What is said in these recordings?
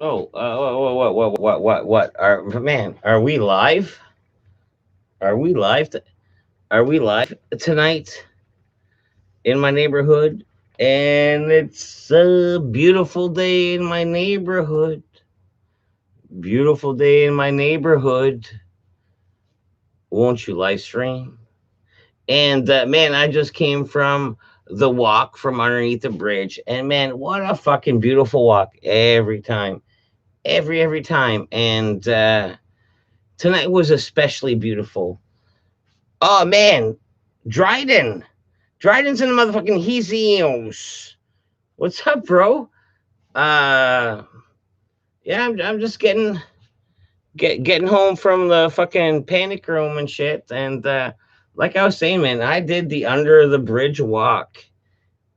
Oh, what? Are we live? Are we live? Are we live tonight in my neighborhood? And it's a beautiful day in my neighborhood. Beautiful day in my neighborhood. Won't you live stream? And man, I just came from the walk from underneath the bridge, and man, what a fucking beautiful walk every time, every time. And tonight was especially beautiful. Oh man, Dryden. Dryden's in the motherfucking Hezios. What's up, bro? Uh yeah, I'm just getting home from the fucking panic room and shit. And like I was saying, man, I did the under the bridge walk.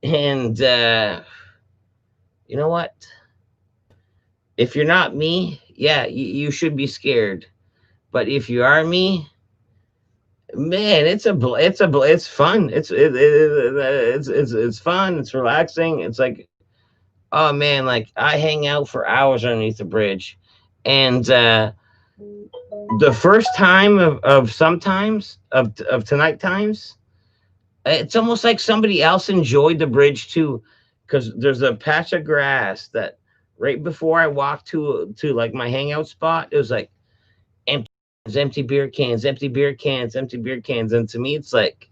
And you know what? If you're not me, yeah, you should be scared. But if you are me, man, it's fun. It's fun. It's relaxing. It's like, oh man, like I hang out for hours underneath the bridge, and the first time of sometimes of tonight times, it's almost like somebody else enjoyed the bridge too, because there's a patch of grass that right before I walked to like my hangout spot, it was like empty, empty beer cans, empty beer cans, empty beer cans, and to me, it's like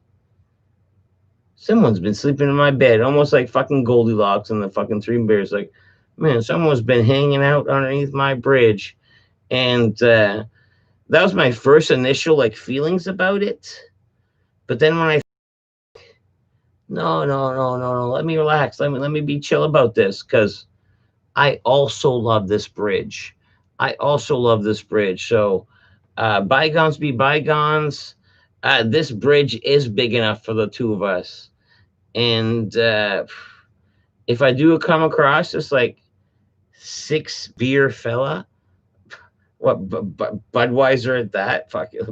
someone's been sleeping in my bed, almost like fucking Goldilocks and the fucking Three Bears. Like, man, someone's been hanging out underneath my bridge, and that was my first initial like feelings about it. But then when I no, let me relax, let me be chill about this because I also love this bridge. I also love this bridge. So bygones be bygones. This bridge is big enough for the two of us, and if I do come across this like 6 beer fella, what Budweiser at that, fuck it.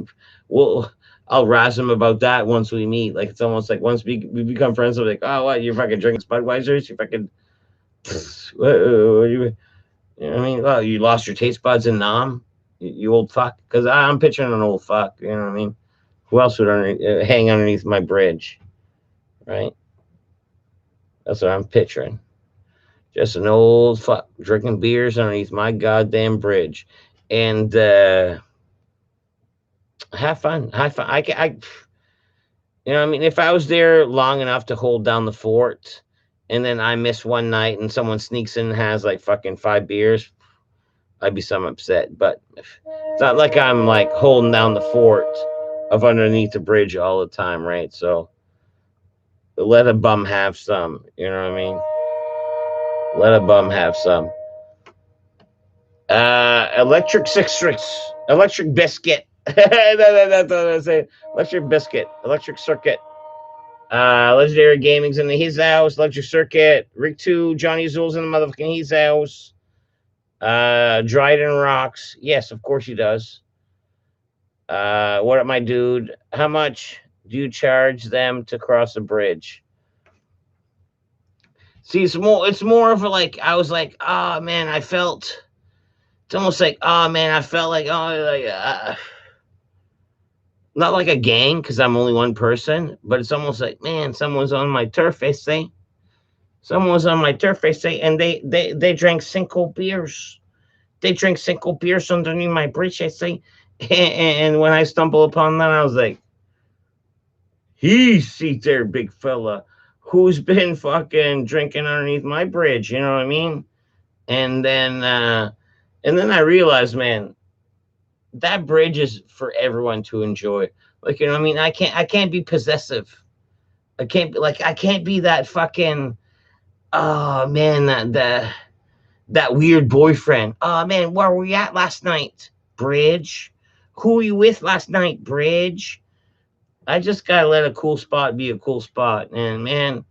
Well, I'll razz him about that once we meet. Like it's almost like once we become friends, I'm like, oh, what, you're fucking drinking Budweisers? You fucking, what you know what I mean? Well, you lost your taste buds in Nam, you old fuck. Because I'm picturing an old fuck. You know what I mean? Who else would hang underneath my bridge, right? That's what I'm picturing. Just an old fuck drinking beers underneath my goddamn bridge, and have fun. Have fun. You know, what I mean, if I was there long enough to hold down the fort, and then I miss one night, and someone sneaks in and has like fucking 5 beers, I'd be some upset. But it's not like I'm like holding down the fort of underneath the bridge all the time, right? So let a bum have some. You know what I mean? Let a bum have some. Electric Six, Electric Biscuit. That's what I say. Electric Biscuit, Electric Circuit. Legendary Gaming's in his house. Electric Circuit. Rick 2, Johnny Zool's in the motherfucking his house. Dryden Rocks. Yes, of course he does. What up, my dude? How much do you charge them to cross a bridge? See, it's more of a like I was like, oh man, I felt it's almost like, oh man, I felt like, oh, like not like a gang because I'm only one person, but it's almost like, man, someone's on my turf, they say. Someone was on my turf, they say, and they drank cinco beers. They drank cinco beers underneath my bridge, they say. And when I stumbled upon that, I was like, he see there, big fella, who's been fucking drinking underneath my bridge, you know what I mean? And then I realized, man, that bridge is for everyone to enjoy. Like, you know what I mean? I can't be possessive. I can't be that fucking, oh man, that weird boyfriend. Oh man, where were we at last night? Bridge. Who were you with last night? Bridge. I just gotta let a cool spot be a cool spot. And man,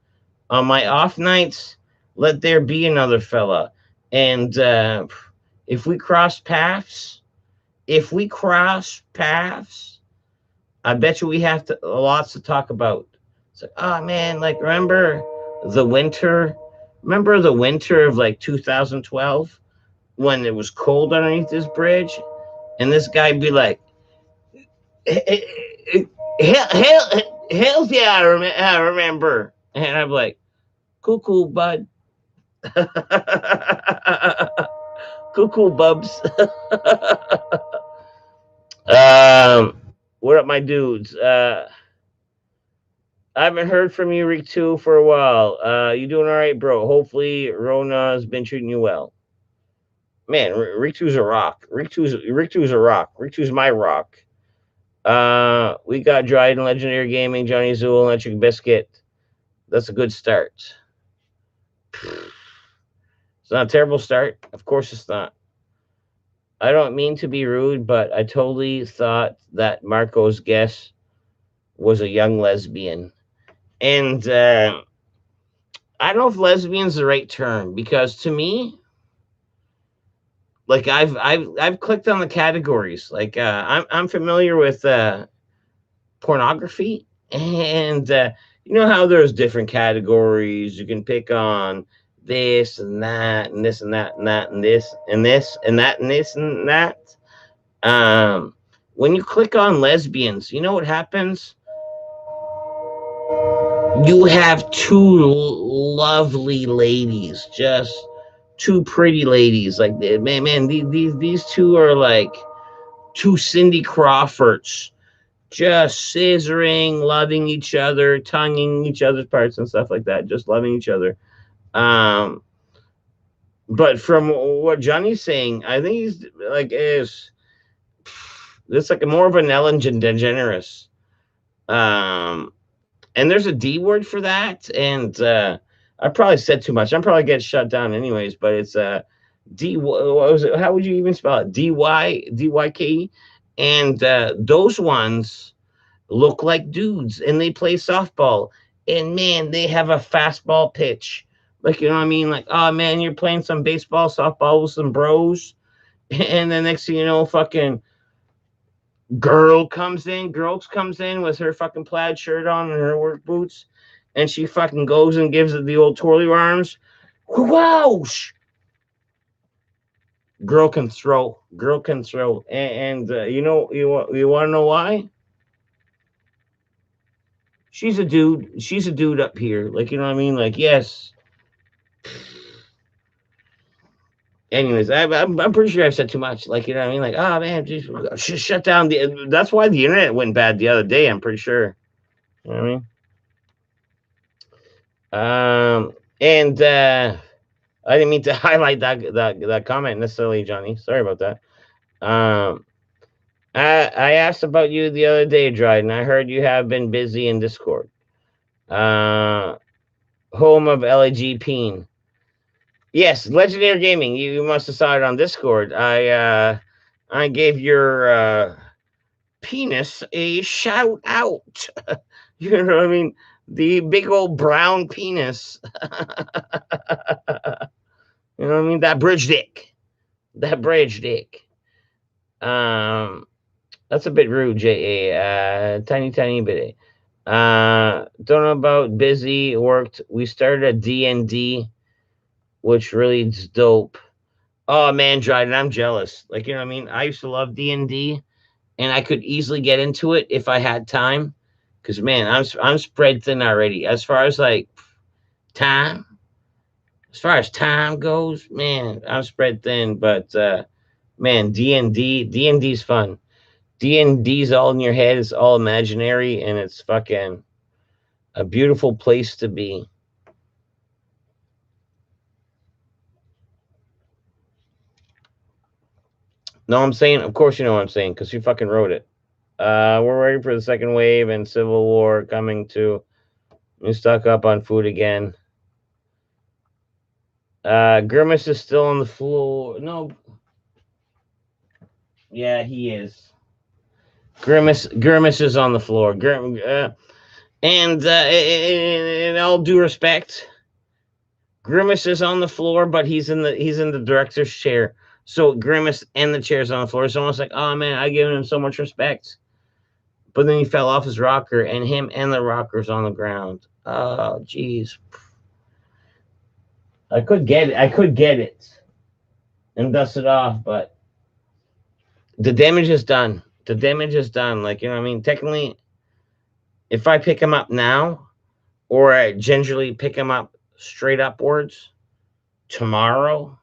on my off nights, let there be another fella. And if we cross paths, if we cross paths, I bet you we have to lots to talk about. It's like, oh man, like the winter? Remember the winter of like 2012? when it was cold underneath this bridge, and this guy be like, hell yeah, I remember. And I'm like, cool, bud. Cool, bubs. um, what up, my dudes? I haven't heard from you, Rick, too, for a while. You doing all right, bro? Hopefully, Rona's been treating you well. Man, Rick 2's a rock. Rick 2's a rock. Rick 2's my rock. We got Dryden, Legendary Gaming, Johnny Zool, Electric Biscuit. That's a good start. It's not a terrible start. Of course it's not. I don't mean to be rude, but I totally thought that Marco's guess was a young lesbian. And I don't know if lesbian's the right term, because to me, like I've clicked on the categories. Like I'm familiar with pornography, and you know how there's different categories you can pick on, this and that and this and that and that and this and this and that and this and that. When you click on lesbians, you know what happens? You have two lovely ladies, just two pretty ladies. Like, man, these two are like two Cindy Crawfords, just scissoring, loving each other, tonguing each other's parts and stuff like that, just loving each other. But from what Johnny's saying, I think he's like it's like more of an Ellen DeGeneres. And there's a D word for that, and I probably said too much. I'm probably getting shut down anyways. But it's D. What was it? How would you even spell it? DYK, and those ones look like dudes, and they play softball. And man, they have a fastball pitch. Like, you know what I mean? Like, oh man, you're playing some baseball, softball with some bros, and the next thing you know, fucking girls comes in with her fucking plaid shirt on and her work boots, and she fucking goes and gives it the old twirly arms. Whoosh! Girl can throw, and you know, you want to know why? She's a dude up here, like, you know what I mean? Like, yes. Anyways, I'm pretty sure I've said too much. Like, you know what I mean? Like, oh man, just shut down the. That's why the internet went bad the other day. I'm pretty sure. You know what I mean? And I didn't mean to highlight that comment necessarily, Johnny. Sorry about that. I asked about you the other day, Dryden. I heard you have been busy in Discord. Home of LAG Peen. Yes, Legendary Gaming. You must have saw it on Discord. I gave your penis a shout out. You know what I mean? The big old brown penis. You know what I mean? That bridge dick. That's a bit rude, J.A. Tiny bit. Don't know about busy, worked. We started a D&D, which really is dope. Oh man, Dryden, I'm jealous. Like, you know what I mean? I used to love D&D, and I could easily get into it if I had time. Cause man, I'm spread thin already. As far as like time, goes, man, I'm spread thin. But man, D&D's fun. D&D's all in your head. It's all imaginary, and it's fucking a beautiful place to be. No, I'm saying, of course you know what I'm saying, because you fucking wrote it. We're ready for the second wave and Civil War coming to. You stuck up on food again. Grimace is still on the floor. No. Yeah, he is. Grimace is on the floor. And in all due respect, Grimace is on the floor, but he's in the director's chair. So Grimace and the chair's on the floor. It's almost like, oh man, I give him so much respect. But then he fell off his rocker, and him and the rocker's on the ground. Oh, jeez. I could get it. and dust it off. But the damage is done. The damage is done. Like, you know what I mean? Technically, if I pick him up now, or I gingerly pick him up straight upwards tomorrow,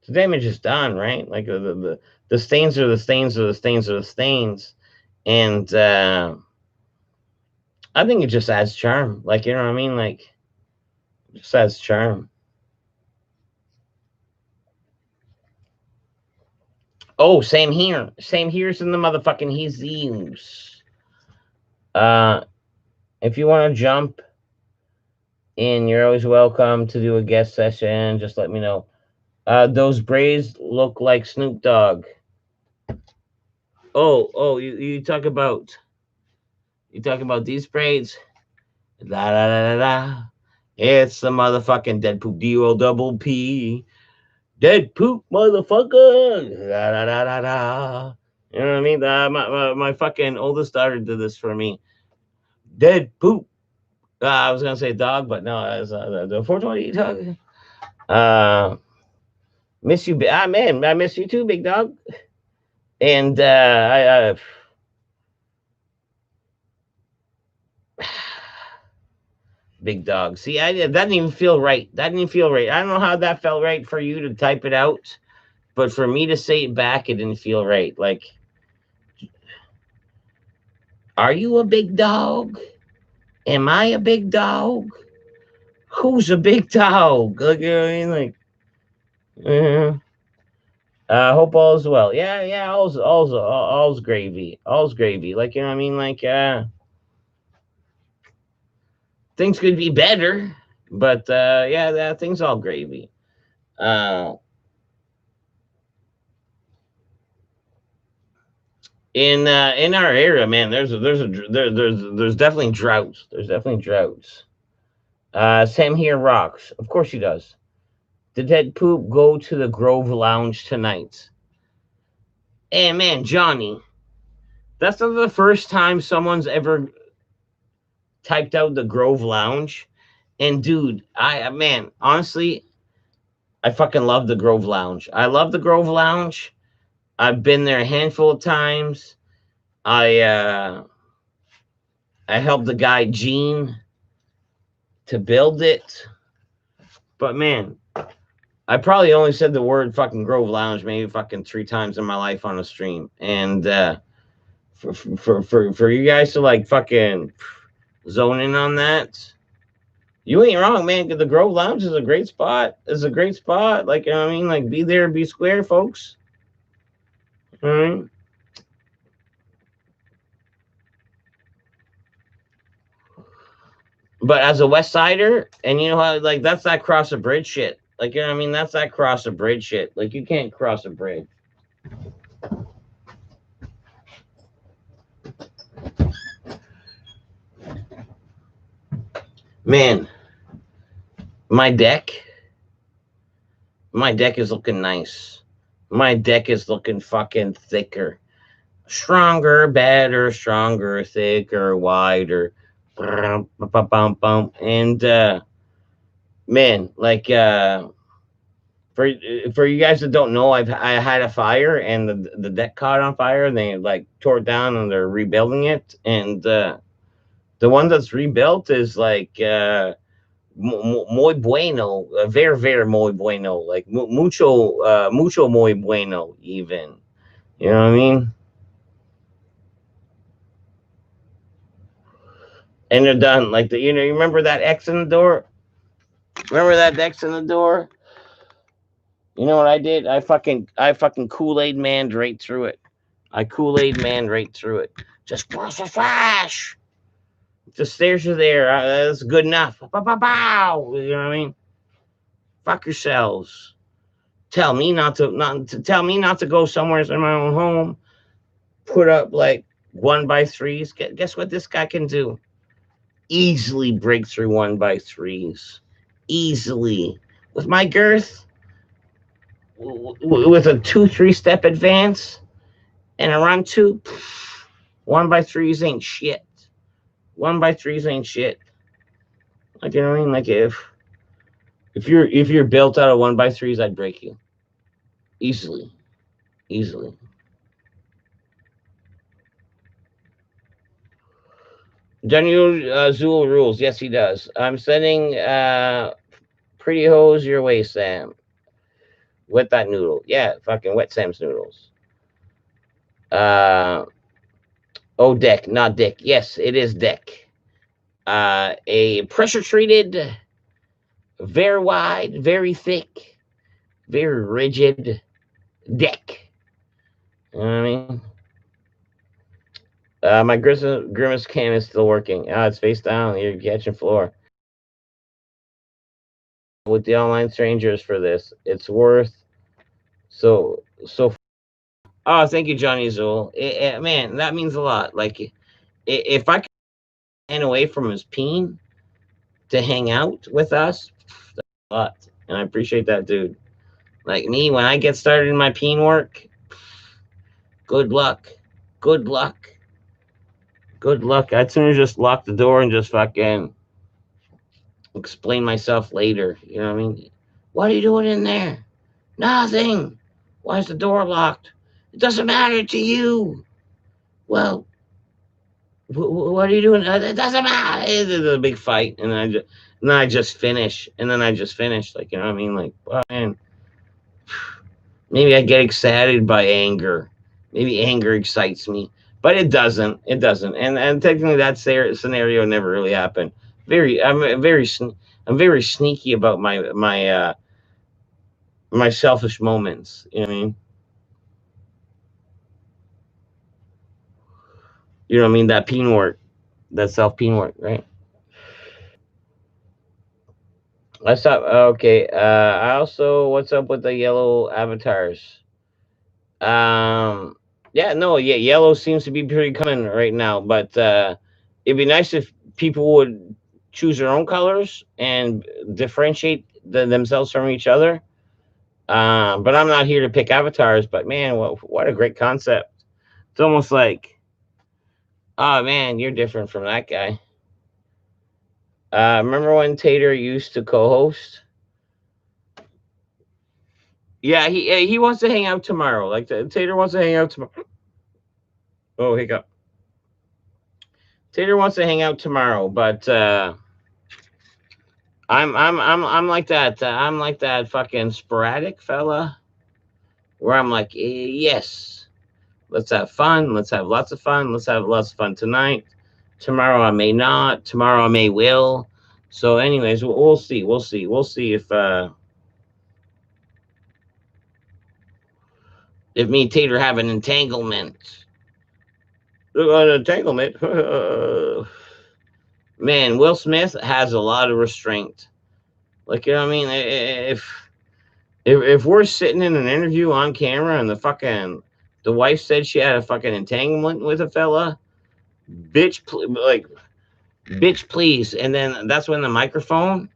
the damage is done, right? Like the stains are the stains are the stains are the stains. And I think it just adds charm. Like, you know what I mean? Like, just adds charm. Oh, same here. Same here's in the motherfucking Jesus. Uh, if you want to jump in, you're always welcome to do a guest session. Just let me know. Those braids look like Snoop Dogg. Oh, you talk about these braids. Da da da da da. It's the motherfucking dead poop D-O double P. Dead poop motherfucker. Da da da da da. You know what I mean? My fucking oldest daughter did this for me. Dead poop. I was gonna say dog, but no, it's the 420 dog. Uh, miss you, man. I miss you too, big dog. And big dog. See, that didn't even feel right. That didn't feel right. I don't know how that felt right for you to type it out, but for me to say it back, it didn't feel right. Like, are you a big dog? Am I a big dog? Who's a big dog? Like, you know what I mean? Like, hope all's well. Yeah, all's gravy. All's gravy. Like, you know what I mean? Like, things could be better, but yeah, things all gravy. Uh, in our area, man, there's definitely droughts. There's definitely droughts. Sam here rocks. Of course he does. Did Dead Poop go to the Grove Lounge tonight? Hey man, Johnny, that's not the first time someone's ever typed out the Grove Lounge. And dude, I man, honestly, I fucking love the Grove Lounge. I love the Grove Lounge. I've been there a handful of times. I uh I helped the guy Gene to build it. But man, I probably only said the word fucking Grove Lounge maybe fucking 3 times in my life on a stream. And for you guys to like fucking zone in on that, you ain't wrong, man. The Grove Lounge is a great spot. It's a great spot. Like, you know what I mean? Like, be there, be square, folks. All right. But as a West Sider, and you know how, like, that's that cross a bridge shit. Like, you know what I mean? That's that cross a bridge shit. Like, you can't cross a bridge. Man, my deck, my deck is looking nice. My deck is looking fucking thicker. Stronger, better, stronger, thicker, wider. And man, like for you guys that don't know, I had a fire and the deck caught on fire and they like tore it down and they're rebuilding it. And the one that's rebuilt is like muy bueno, very very muy bueno, like mucho muy bueno even. You know what I mean? And they're done. Like the, you remember that X in the door? Remember that X in the door? You know what I did? I fucking Kool-Aid man right through it. I Kool-Aid man right through it. Just flash. The stairs are there. That's good enough. Bow. You know what I mean? Fuck yourselves. Tell me not to go somewhere in my own home. Put up like 1x3s. Guess what this guy can do? Easily break through 1x3s. Easily with my girth, with a 2-3 step advance and a run 2. 1x3s ain't shit. 1x3s ain't shit. Like, you know what I mean? Like, if If you're built out of 1x3s, I'd break you easily, easily. Daniel Zool rules. Yes, he does. I'm sending pretty hose your way, Sam. Wet that noodle. Yeah, fucking wet Sam's noodles. Uh, oh, deck, not dick. Yes, it is deck. A pressure treated, very wide, very thick, very rigid deck. You know what I mean? My grimace cam is still working. It's face down. You're catching floor with the online strangers for this. It's worth so. Oh, thank you, Johnny Zool. Man, that means a lot. Like, if I could stand away from his peen to hang out with us, that's a lot. And I appreciate that, dude. Like me, when I get started in my peen work, good luck. Good luck. Good luck. I'd sooner just lock the door and just fucking explain myself later. You know what I mean? What are you doing in there? Nothing. Why is the door locked? It doesn't matter to you. Well, what are you doing? It doesn't matter. It's a big fight, and then I just finish, and then I just finish. Like, you know what I mean? Like, oh, man, maybe I get excited by anger. Maybe anger excites me, but it doesn't. It doesn't. And technically, that scenario never really happened. I'm very sneaky about my selfish moments. You know what I mean? You know what I mean? That peen work, that self peen work, right? What's up? Okay. I also, what's up with the yellow avatars? Um, yeah, no, yeah, yellow seems to be pretty common right now, but it'd be nice if people would choose their own colors and differentiate themselves from each other. But I'm not here to pick avatars. But man, what a great concept! It's almost like, oh man, you're different from that guy. Remember when Tater used to co-host? Yeah, he wants to hang out tomorrow. Like Tater wants to hang out tomorrow. Oh, hiccup. Tater wants to hang out tomorrow, but I'm like that. I'm like that fucking sporadic fella where I'm like, yes, let's have fun. Let's have lots of fun. Let's have lots of fun tonight. Tomorrow I may not. Tomorrow I may will. So, anyways, we'll see. We'll see. We'll see if me and Tater have an entanglement. An entanglement. Man, Will Smith has a lot of restraint. Like, you know what I mean? If we're sitting in an interview on camera and the wife said she had a fucking entanglement with a fella, like bitch please, and then that's when the microphone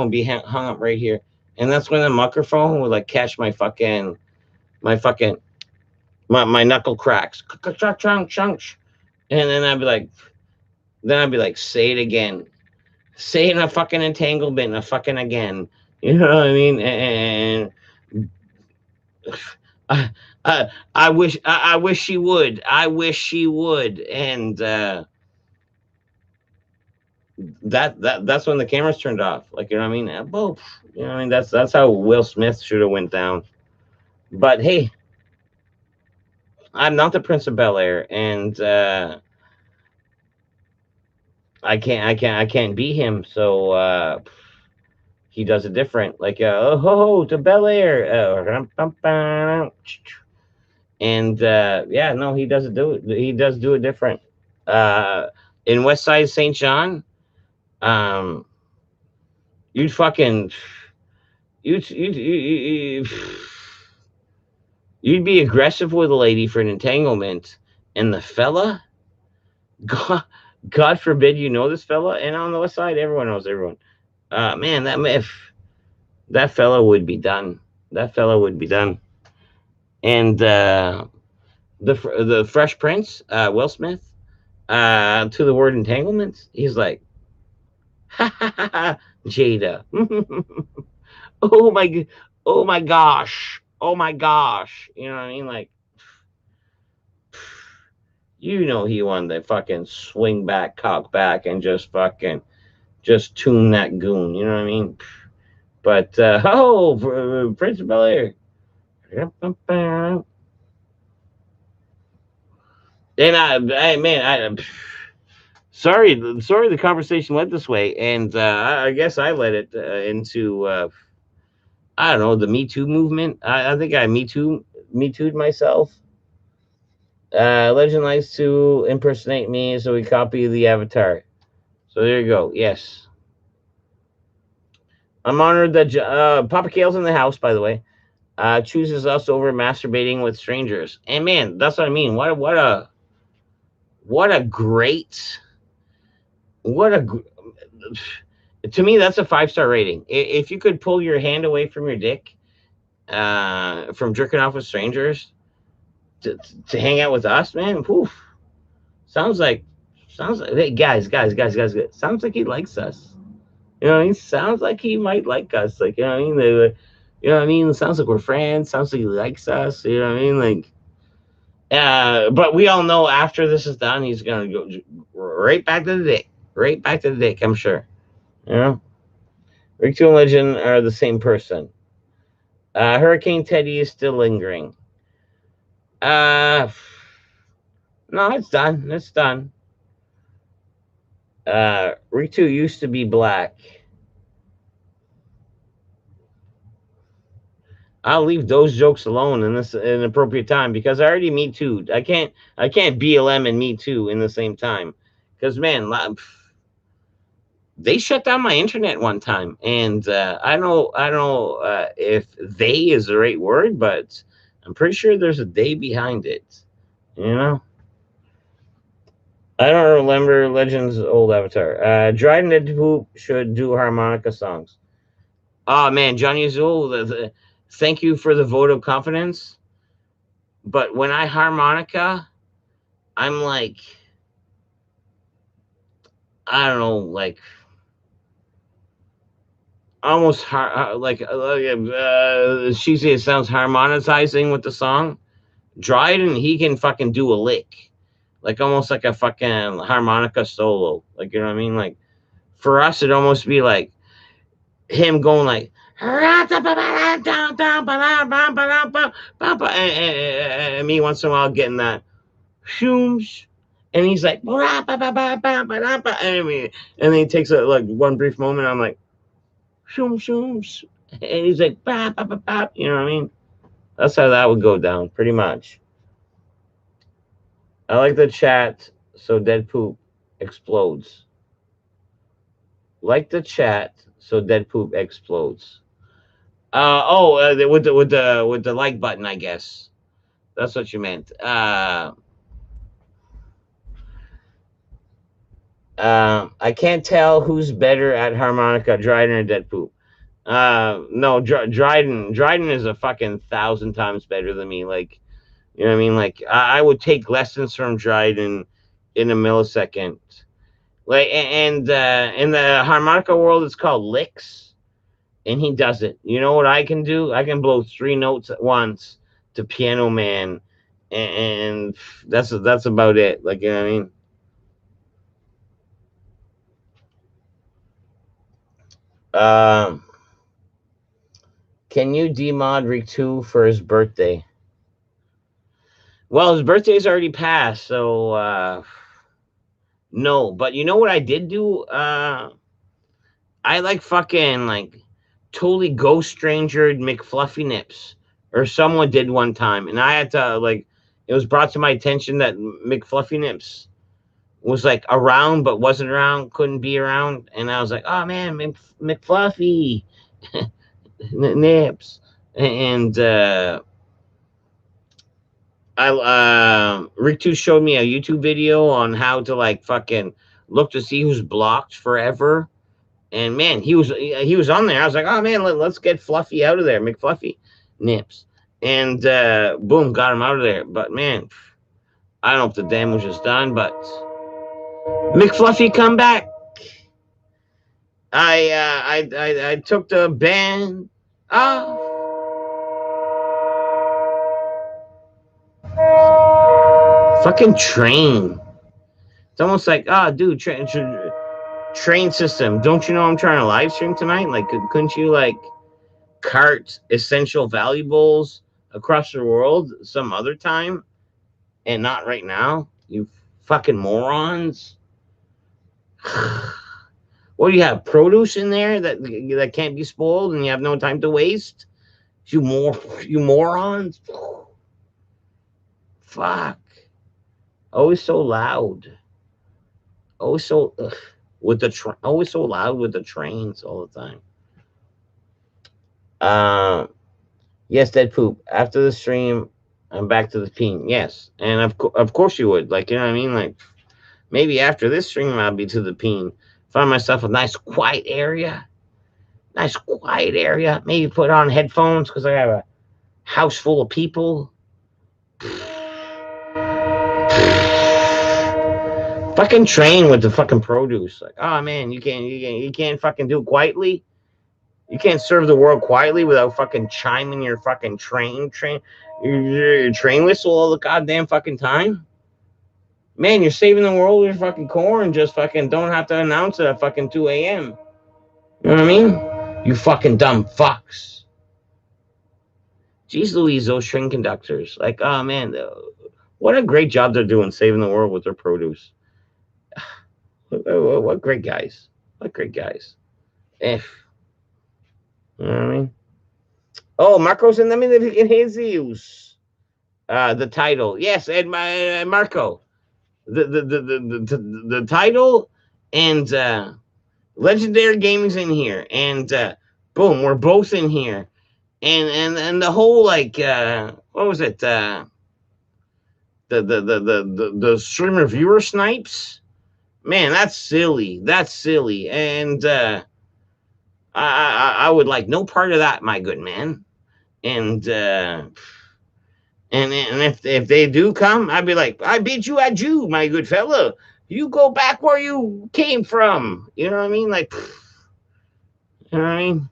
be hung up right here, and that's when the microphone would like catch my fucking my knuckle cracks, and then I'd be like, say it again, say it in a fucking entanglement, a fucking again. You know what I mean? And I, I wish she would. I wish she would. And that's when the cameras turned off. Like, you know what I mean? Both. You know what I mean? That's how Will Smith should have went down. But hey, I'm not the Prince of Bel Air, and I can't be him. So he does it different. Like, oh ho ho to Bel Air. And yeah, no, he doesn't do it. He does do it different. Uh, in West Side St. John, um, you'd fucking you'd you'd be aggressive with a lady for an entanglement, and the fella, God, God forbid you know this fella, and on the West Side, everyone knows everyone. Man, that if that fella would be done. That fella would be done. And the Fresh Prince, Will Smith, to the word entanglement, he's like, ha ha ha, ha, Jada. oh my, oh my gosh, oh my gosh. You know what I mean? Like, you know, he wanted to fucking swing back, cock back, and just fucking just tune that goon. You know what I mean? But Prince of Bel Air. And man, sorry, the conversation went this way, and I guess I led it into I don't know, the Me Too movement. I think I Me Too'd myself. Legend likes to impersonate me, so we copy the avatar. So there you go. Yes, I'm honored that Papa Kale's in the house. By the way, chooses us over masturbating with strangers. And man, that's what I mean. What a great what a to me that's a 5-star rating. If you could pull your hand away from your dick from jerking off with strangers to hang out with us, man, poof, sounds like hey, guys, sounds like he likes us. You know what I mean? Sounds like he might like us. Like, you know what I mean? You know what I mean? It sounds like we're friends. Sounds like he likes us. You know what I mean? Like, but we all know after this is done, he's gonna go right back to the dick, right back to the dick. I'm sure. You know, Rick Two and Legend are the same person. Hurricane Teddy is still lingering. Uh, no, it's done. It's done. Ritu used to be black. I'll leave those jokes alone in this inappropriate time because I already Me Too. I can't BLM and Me Too in the same time. Because man, they shut down my internet one time, and I don't know if "they" is the right word, but I'm pretty sure there's a "they" behind it. You know, I don't remember Legends old Avatar. Dryden and Who should do harmonica songs. Oh man, Johnny Azul, thank you for the vote of confidence. But when I harmonica, I'm like, I don't know, like almost cheesy. It sounds harmonizing with the song. Dryden, he can fucking do a lick, like almost like a fucking harmonica solo. Like, you know what I mean? Like for us, it'd almost be like him going like and me once in a while getting that shooms, and he's like and then he takes a like one brief moment. I'm like shoom shooms, and he's like you know what I mean? That's how that would go down, pretty much. I like the chat, so dead poop explodes. Like the chat, so dead poop explodes. With the like button, I guess that's what you meant. I can't tell who's better at harmonica, Dryden or dead poop. No, Dryden is a fucking 1,000 times better than me. Like, you know what I mean? Like, I would take lessons from Dryden in a millisecond. Like, and in the harmonica world, it's called licks, and he does it. You know what I can do? I can blow 3 notes at once to Piano Man, and that's about it. Like, you know what I mean? Um, can you demod Rick 2 for his birthday? Well, his birthday's already passed, so no. But you know what I did do? I like fucking like totally ghost strangered McFluffy Nips, or someone did one time, and I had to like. It was brought to my attention that McFluffy Nips was like around but wasn't around, couldn't be around, and I was like, oh man, McFluffy Nips, and Rick 2 showed me a YouTube video on how to like fucking look to see who's blocked forever. And man, he was on there. I was like, oh man, let's get Fluffy out of there, McFluffy Nips. And boom, got him out of there. But man, I don't know if the damage is done, but McFluffy, come back. I took the band off. Fucking train. It's almost like, oh, dude, train system. Don't you know I'm trying to live stream tonight? Like, couldn't you like cart essential valuables across the world some other time and not right now? You fucking morons. What do you have? Produce in there that can't be spoiled, and you have no time to waste. You morons. Fuck. Always so loud. Always so with the always so loud with the trains all the time. Yes, dead poop. After the stream, I'm back to the peen. Yes, and of course you would. Like, you know what I mean? Like, maybe after this stream, I'll be to the peen. Find myself a nice quiet area. Nice quiet area. Maybe put on headphones because I have a house full of people. Fucking train with the fucking produce. Like, oh man, you can't fucking do it quietly. You can't serve the world quietly without fucking chiming your fucking your train whistle all the goddamn fucking time. Man, you're saving the world with your fucking corn. Just fucking don't have to announce it at fucking 2 a.m. You know what I mean? You fucking dumb fucks. Jeez Louise, those train conductors. Like, oh man, what a great job they're doing saving the world with their produce. What great guys. What great guys. If. You know what I mean? Oh, Marco's in the middle of Jesus. The title. Yes, and Marco. The title and Legendary Gaming's in here. And boom, we're both in here. And the whole like what was it? The streamer viewer snipes. Man, that's silly. That's silly. And I would like no part of that, my good man. And if they do come, I'd be like, I beat you at you, my good fella. You go back where you came from. You know what I mean? Like, you know what I mean?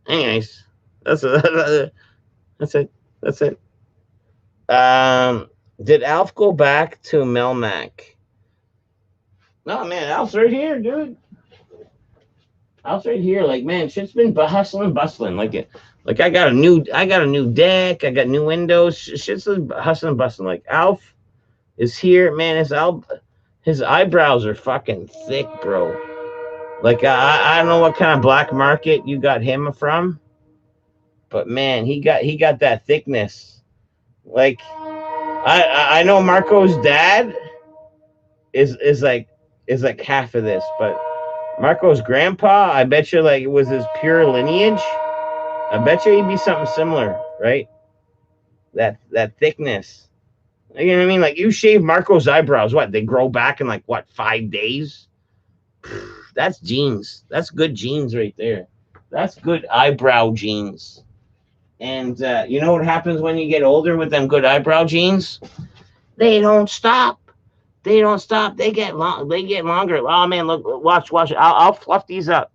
Anyways, that's it. That's it. Did Alf go back to Melmac? No, man, Alf's right here, dude. Alf's right here. Like, man, shit's been hustling, bustling. Like I got a new deck. I got new windows. Shit's hustling, bustling. Like, Alf is here, man. His eyebrows are fucking thick, bro. Like, I don't know what kind of black market you got him from, but man, he got that thickness. Like, I know Marco's dad is like half of this, but Marco's grandpa, I bet you, like, it was his pure lineage. I bet you he'd be something similar, right? That thickness. You know what I mean? Like, you shave Marco's eyebrows, what? They grow back in like what, 5 days? That's genes. That's good genes right there. That's good eyebrow genes. And you know what happens when you get older with them good eyebrow genes? They don't stop. They don't stop. They get longer. Oh man, look, watch. I'll fluff these up.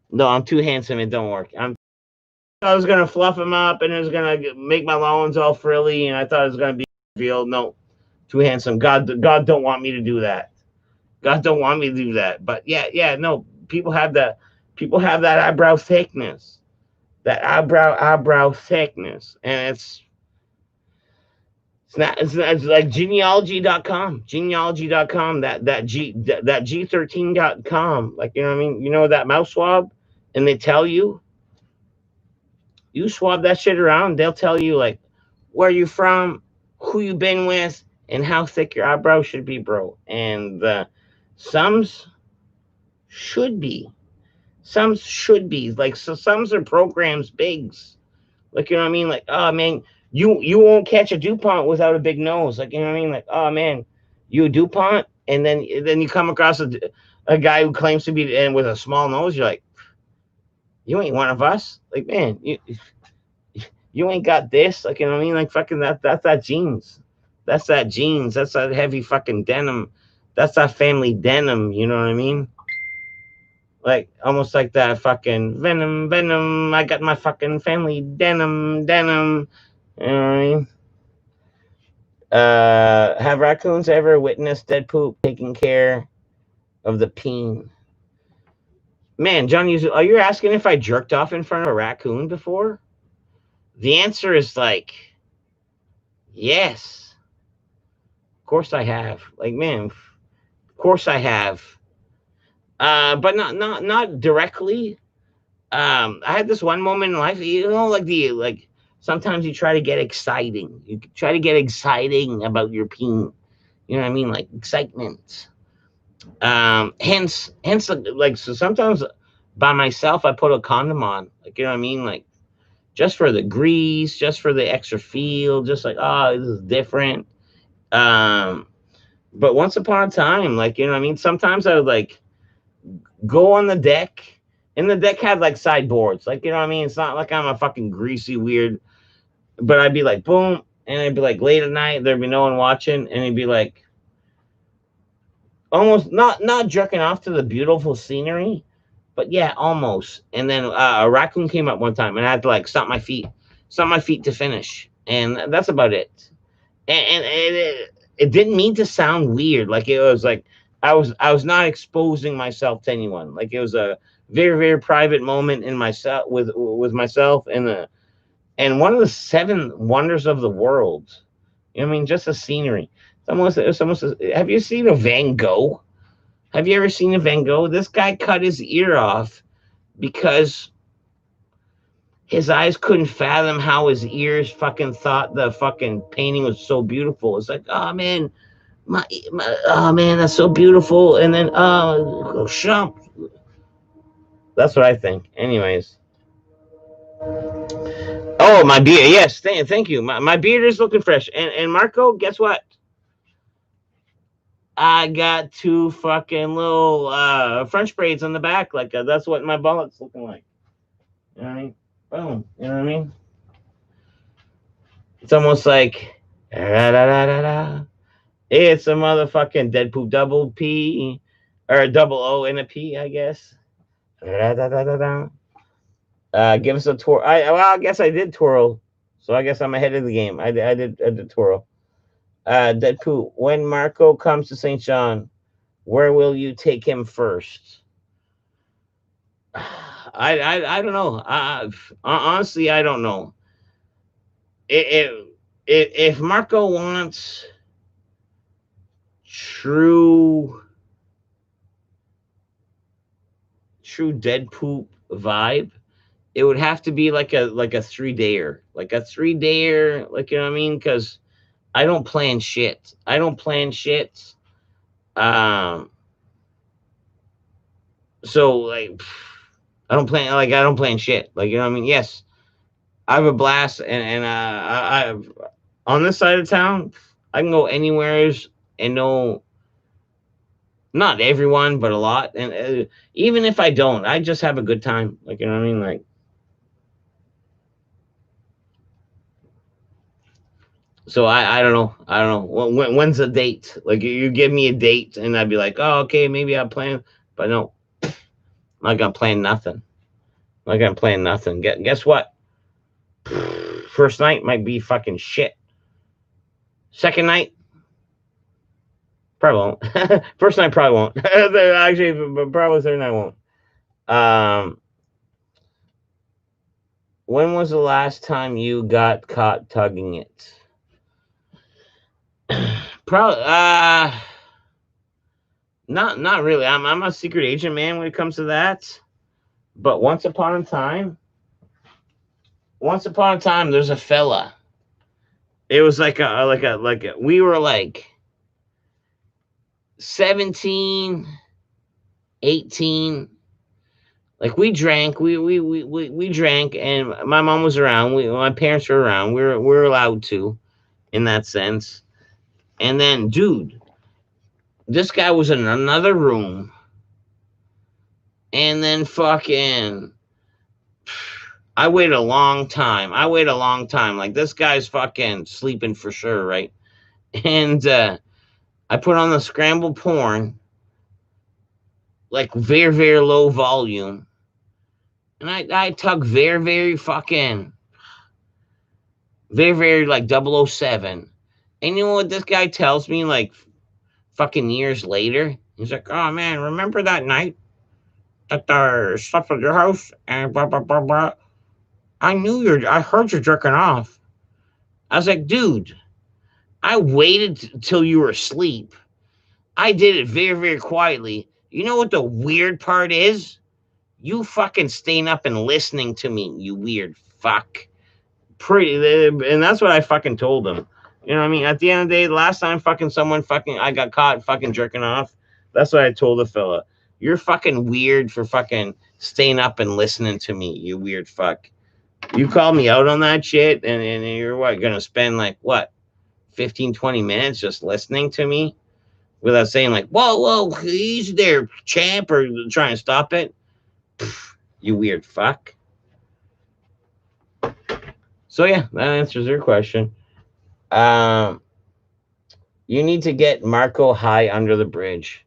No, I'm too handsome. It don't work. I was gonna fluff them up, and it was gonna make my lawns all frilly, and I thought it was gonna be revealed. No, too handsome. God don't want me to do that. God don't want me to do that. But yeah, no. People have that eyebrow thickness. That eyebrow thickness, and it's like genealogy.com, that G13.com. Like, you know what I mean? You know that mouth swab, and they tell you swab that shit around, they'll tell you like where you from, who you been with, and how thick your eyebrows should be, bro. And sums should be like, so sums are programs bigs. Like, you know what I mean? Like, oh man, you won't catch a DuPont without a big nose. Like, you know what I mean? Like, oh man, you a DuPont, and then you come across a guy who claims to be, and with a small nose, you're like, you ain't one of us. Like, man, you ain't got this. Like, you know what I mean? Like, fucking that's that jeans. That's that jeans. That's that heavy fucking denim That's that family denim, you know what I mean? Like almost like that fucking venom, venom. I got my fucking family denim, denim. You know what I mean? Have raccoons ever witnessed dead poop taking care of the peen? Man, John, are you asking if I jerked off in front of a raccoon before? The answer is like yes. Of course I have. Like man, of course I have. But not directly. I had this one moment in life, like sometimes you try to get exciting. You try to get exciting about your peen. You know what I mean? Like excitement. Hence, like so sometimes by myself I put a condom on. Like you know what I mean? Like just for the grease, just for the extra feel, just like oh this is different. Um, but once upon a time, like you know what I mean? Sometimes I would like go on the deck. And the deck had like sideboards. Like, you know what I mean? It's not like I'm a fucking greasy, weird, but I'd be like, boom. And it'd be like late at night, there'd be no one watching. And it'd be like almost not jerking off to the beautiful scenery, but yeah, almost. And then a raccoon came up one time and I had to like stop my feet to finish. And that's about it. And it didn't mean to sound weird. Like it was like I was not exposing myself to anyone. Like it was a very very private moment in myself with myself and one of the seven wonders of the world. You know what I mean? Just the scenery. Someone says, have you seen a Van Gogh? Have you ever seen a Van Gogh? This guy cut his ear off because his eyes couldn't fathom how his ears fucking thought the fucking painting was so beautiful. It's like, oh man, oh man, that's so beautiful. And then, shut. That's what I think. Anyways. Oh, my beard. Yes, thank you. My beard is looking fresh. And Marco, guess what? I got two fucking little French braids on the back. Like that's what my bullet's looking like. You know what I mean? Boom. You know what I mean? It's almost like da, da, da, da, da. It's a motherfucking Deadpool double P or double O and a P, I guess. Da, da, da, da, da. Give us a twirl. I guess I did twirl, so I guess I'm ahead of the game. I did twirl. Deadpool. When Marco comes to St. John, where will you take him first? I don't know. Honestly, I don't know. If if Marco wants true dead poop vibe, it would have to be like a 3-dayer, like a 3-dayer, like you know what I mean? Because I don't plan shit. I don't plan shit. Um, so like I don't plan shit. Like you know what I mean? Yes, I have a blast, and I on this side of town, I can go anywhere and know not everyone, but a lot. And even if I don't, I just have a good time. Like you know what I mean? Like so I don't know. I don't know when's the date. Like you give me a date, and I'd be like, oh okay, maybe I'll plan. But no, I'm not gonna plan nothing. I'm not gonna plan nothing. Guess what? First night might be fucking shit. Second night probably won't. First night probably won't. Actually, probably third night won't. Um, when was the last time you got caught tugging it? Probably. Not really. I'm a secret agent, man. When it comes to that, but once upon a time, there's a fella. It was like a. We were like 17, 18. Like we drank, and my mom was around. My parents were around. We were allowed to, in that sense. And then, dude, this guy was in another room, and then fucking. I waited a long time. Like this guy's fucking sleeping for sure, right? And I put on the scrambled porn, like very, very low volume. And I tug very, very fucking, very, very like 007. And you know what this guy tells me like fucking years later? He's like, oh man, remember that night that I slept at your house and blah, blah, blah, blah. I heard you jerking off. I was like, dude, I waited till you were asleep. I did it very, very quietly. You know what the weird part is? You fucking staying up and listening to me, you weird fuck. And that's what I fucking told them. You know what I mean? At the end of the day, the last time I got caught fucking jerking off. That's what I told the fella. You're fucking weird for fucking staying up and listening to me, you weird fuck. You called me out on that shit, and you're gonna spend like what, 15, 20 minutes just listening to me without saying like, whoa, he's there, champ, or trying to stop it. You weird fuck. So yeah, that answers your question. Um, you need to get Marco high under the bridge.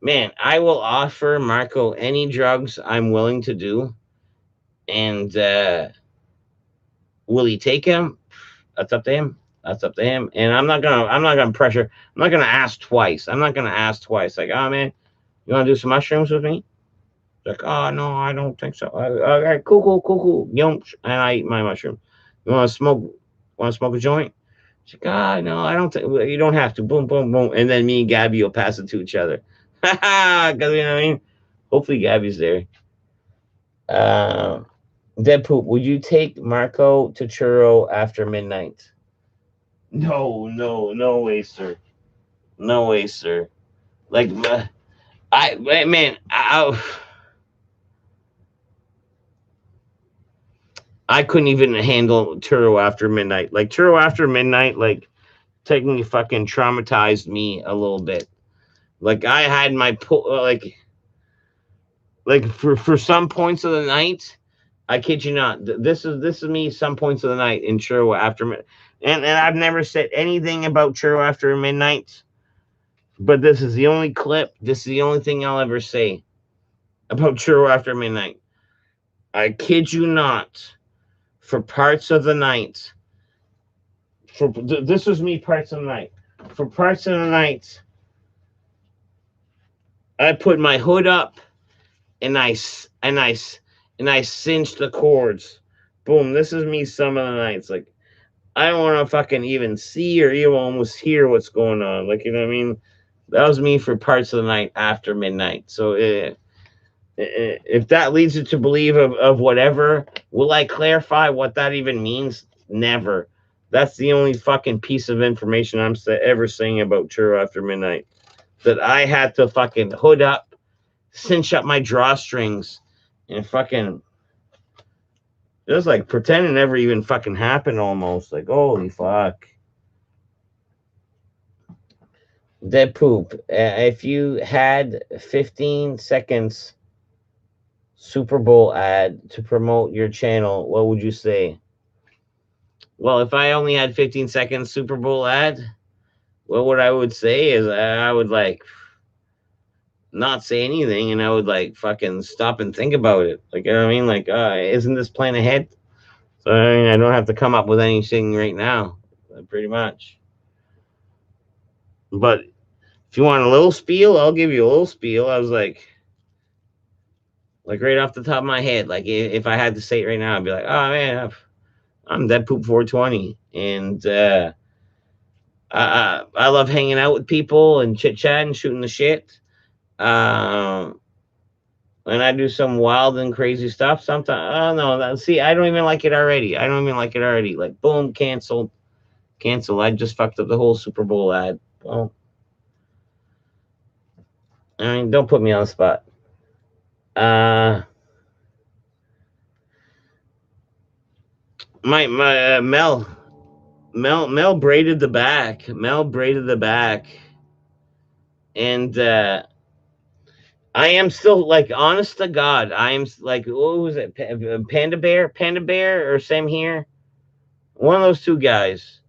Man, I will offer Marco any drugs I'm willing to do. And will he take him? That's up to him. That's up to him. And I'm not gonna pressure. I'm not gonna ask twice. I'm not gonna ask twice. Like, oh man, you wanna do some mushrooms with me? Like, oh no, I don't think so. All right, cool. And I eat my mushroom. You wanna smoke? Want to smoke a joint? She's like, ah, no, I don't think you don't have to. Boom, boom, boom. And then me and Gabby will pass it to each other. Because you know what I mean? Hopefully Gabby's there. Dead Poop, would you take Marco to churro after midnight? No way, sir. No way, sir. Like, man, I couldn't even handle churro after midnight. Like, churro after midnight, like, technically fucking traumatized me a little bit. Like, I had my, for some points of the night, I kid you not. This is me. Some points of the night in churro after midnight, and I've never said anything about churro after midnight. But this is the only clip. This is the only thing I'll ever say about churro after midnight. I kid you not. For parts of the night, this was me parts of the night. For parts of the night, I put my hood up and I cinched the cords. Boom. This is me some of the nights. Like, I don't want to fucking even see or even almost hear what's going on. Like, you know what I mean? That was me for parts of the night after midnight. So if that leads you to believe of whatever, will I clarify what that even means? Never. That's the only fucking piece of information I'm ever saying about churro after midnight. That I had to fucking hood up, cinch up my drawstrings, and fucking just like pretend it never even fucking happened almost. Like, holy fuck. Dead Poop. If you had 15 seconds Super Bowl ad to promote your channel, what would you say? Well, if I only had 15 seconds Super Bowl ad, well, what I would say is I would like not say anything, and I would like fucking stop and think about it. Like, you know what I mean? Like, isn't this plan ahead? So I mean, I don't have to come up with anything right now, pretty much. But if you want a little spiel, I'll give you a little spiel. I was like right off the top of my head, like if I had to say it right now, I'd be like, oh man, I'm Dead Poop 420, and I love hanging out with people and chit chatting, shooting the shit. And I do some wild and crazy stuff sometimes. Oh no, see, I don't even like it already. Like, boom, cancel. I just fucked up the whole Super Bowl ad. Well, I mean, don't put me on the spot. My Mel braided the back. And I am still like, honest to God, I am like, what was it, Panda Bear, or Sam here? One of those two guys.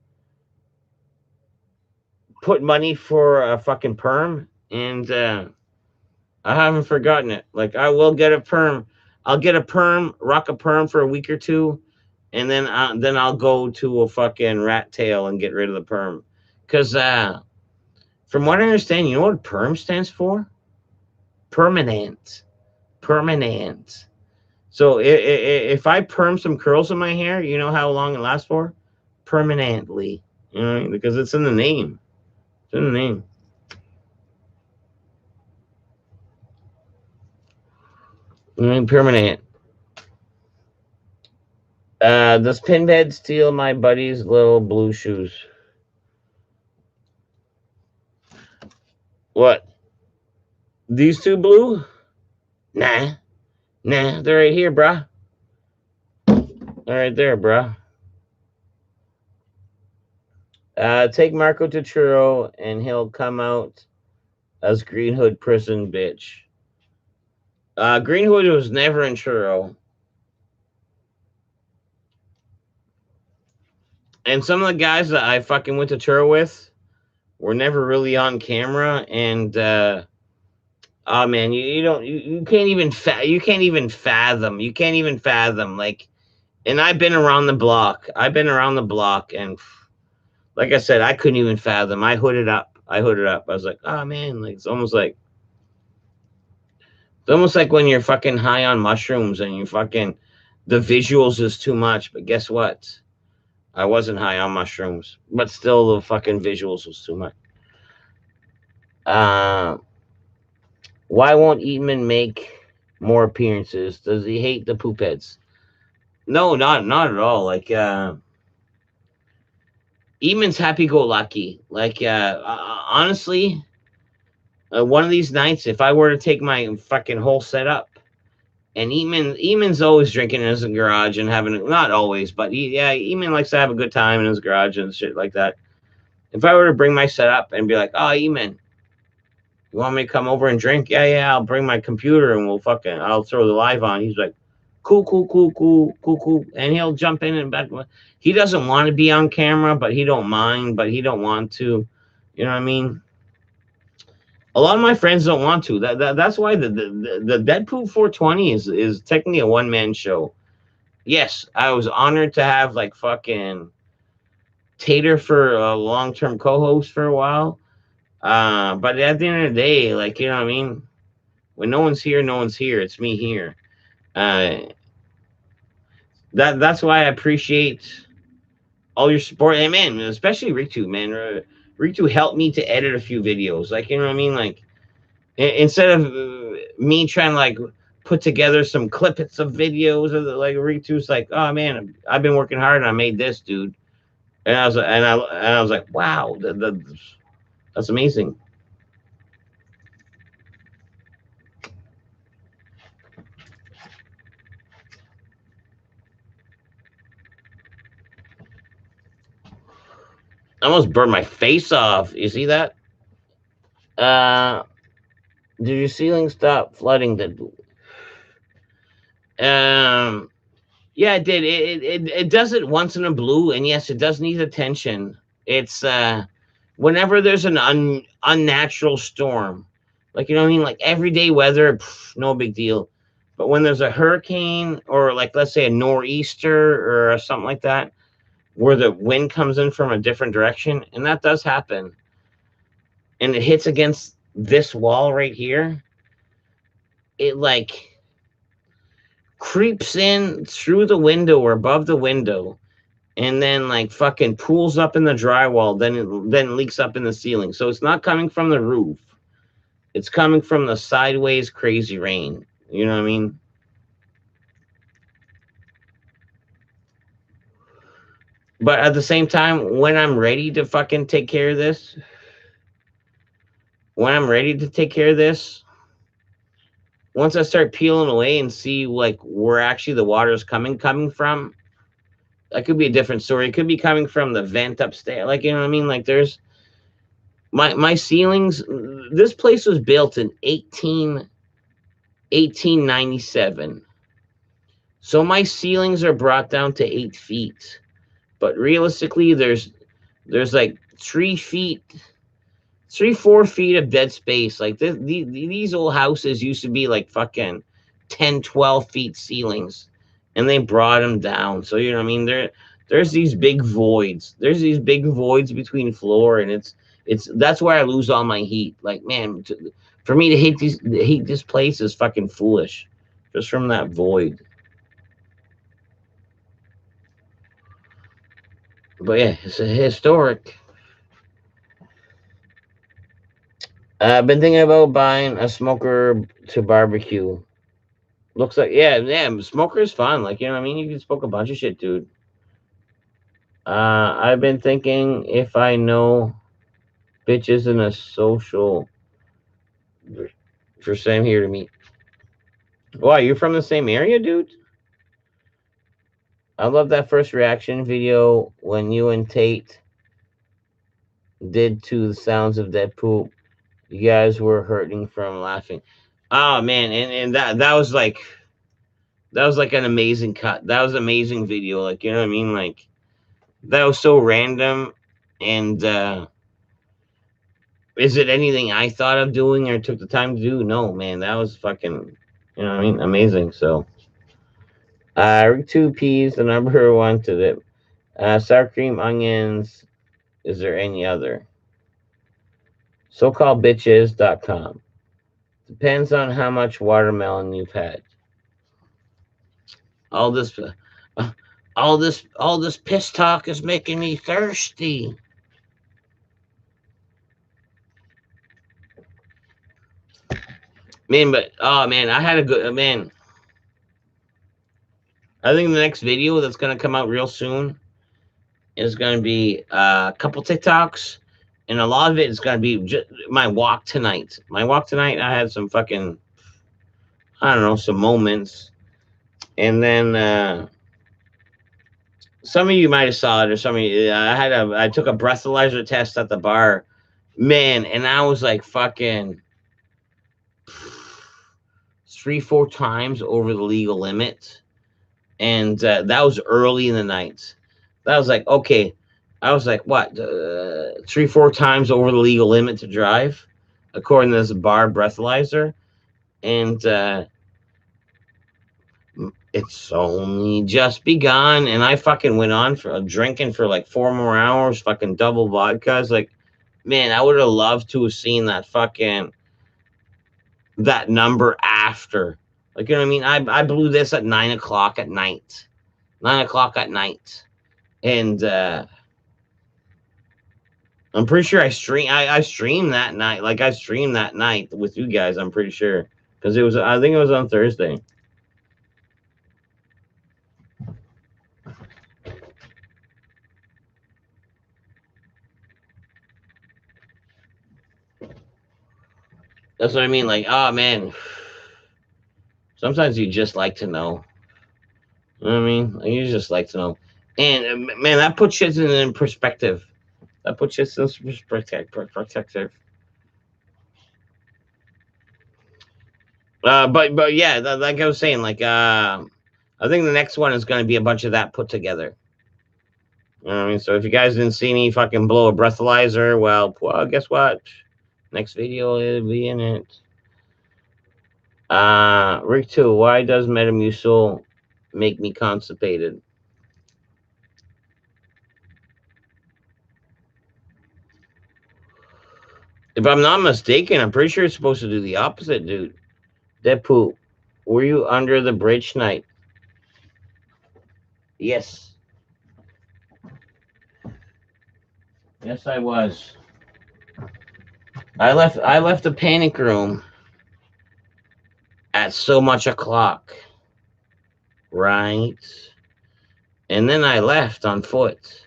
put money for a fucking perm, and I haven't forgotten it. Like I will get a perm. I'll get a perm, rock a perm for a week or two, and then I'll go to a fucking rat tail and get rid of the perm. Cause from what I understand, you know what perm stands for? Permanent. Permanent. So if I perm some curls in my hair, you know how long it lasts for? Permanently. You know, because it's in the name. It's in the name. I mean, permanent. Does Pinhead steal my buddy's little blue shoes? What? These two blue? Nah. Nah, they're right here, bruh. They're right there, bruh. Take Marco to Churro and he'll come out as Green Hood prison bitch. Green Hood was never in Churro. And some of the guys that I fucking went to Churro with were never really on camera. And oh man, you can't even fathom like. And I've been around the block. And like I said, I couldn't even fathom. I hooded up. I was like, oh man, like it's almost like when you're fucking high on mushrooms and you fucking the visuals is too much. But guess what? I wasn't high on mushrooms, but still the fucking visuals was too much. Uh, why won't Eatman make more appearances? Does he hate the poop heads? No, not at all. Like Eamon's happy go lucky. Like honestly, one of these nights, if I were to take my fucking whole setup, and Eamon's always drinking in his garage and having not always, but Eamon likes to have a good time in his garage and shit like that. If I were to bring my setup and be like, oh Eamon, you want me to come over and drink? Yeah, I'll bring my computer and I'll throw the live on. He's like, cool. And he'll jump in and back. He doesn't want to be on camera, but he don't mind, but he don't want to. You know what I mean? A lot of my friends don't want to. That's why the Deadpool 420 is technically a one-man show. Yes, I was honored to have like fucking Tater for a long-term co-host for a while. But at the end of the day, like, you know what I mean? When no one's here, no one's here. It's me here. That's why I appreciate all your support. And man, especially Ritu, man. Ritu helped me to edit a few videos. Like, you know what I mean? Like, instead of me trying to like put together some clippets of videos, or like Ritu's like, oh man, I've been working hard and I made this, dude. And I was like, wow, that's amazing. I almost burned my face off. You see that? Uh, did your ceiling stop flooding? Um, yeah, it did. It does it once in a blue, and yes, it does need attention. It's whenever there's an unnatural storm, like you know what I mean, like everyday weather, no big deal. But when there's a hurricane or like let's say a nor'easter or something like that, where the wind comes in from a different direction, and that does happen, and it hits against this wall right here, it like creeps in through the window or above the window and then like fucking pools up in the drywall, then leaks up in the ceiling. So it's not coming from the roof. It's coming from the sideways crazy rain. You know what I mean? But at the same time, when I'm ready to fucking take care of this, once I start peeling away and see like where actually the water's coming from, that could be a different story. It could be coming from the vent upstairs. Like, you know what I mean? Like there's my ceilings. This place was built in 1897. So my ceilings are brought down to 8 feet. But realistically, there's like 3 feet 3 4 feet of dead space. Like these old houses used to be like fucking 10 12 feet ceilings, and they brought them down. So you know what I mean. There's these big voids. There's these big voids between floor, and it's that's where I lose all my heat. Like man, for me to heat this place is fucking foolish, just from that void. But yeah, it's a historic. I've been thinking about buying a smoker to barbecue. Looks like yeah, smoker is fun. Like you know what I mean. You can smoke a bunch of shit, dude. I've been thinking if I know bitches in a social for same here to meet. Why you from the same area, dude? I love that first reaction video when you and Tate did to the sounds of dead poop. You guys were hurting from laughing. Oh man, and that was like an amazing cut. That was an amazing video. Like you know what I mean? Like that was so random. And is it anything I thought of doing or took the time to do? No, man. That was fucking, you know what I mean? Amazing. So, two peas, the number one to the sour cream, onions. Is there any other? SoCalledBitches.com. Depends on how much watermelon you've had. All this, all this piss talk is making me thirsty. Man, but oh man, I had a good man. I think the next video that's gonna come out real soon is gonna be a couple TikToks, and a lot of it is gonna be just my walk tonight. My walk tonight, I had some fucking I don't know some moments, and then some of you might have saw it, or some of you. I took a breathalyzer test at the bar, man, and I was like fucking 3 4 times over the legal limit, and that was early in the night. That was like okay. I was like, what, 3 4 times over the legal limit to drive, according to this bar breathalyzer, and it's only just begun. And I fucking went on for drinking for like 4 more hours, fucking double vodkas. Like, man, I would have loved to have seen that number after. Like, you know what I mean? I blew this at 9 o'clock at night. 9 o'clock at night. And I'm pretty sure I streamed that night. Like I streamed that night with you guys, I'm pretty sure. Because I think it was on Thursday. That's what I mean. Like, oh man. Sometimes you just like to know. You know what I mean? Like, you just like to know. And man, that puts shit in perspective. That puts shit in perspective. But yeah, like I was saying, like I think the next one is going to be a bunch of that put together. You know what I mean? So if you guys didn't see me fucking blow a breathalyzer, well, guess what? Next video will be in it. Rick 2, why does Metamucil make me constipated? If I'm not mistaken, I'm pretty sure it's supposed to do the opposite, dude. Deadpool, were you under the bridge tonight? Yes. Yes, I was. I left the panic room at so much o'clock, right? And then I left on foot.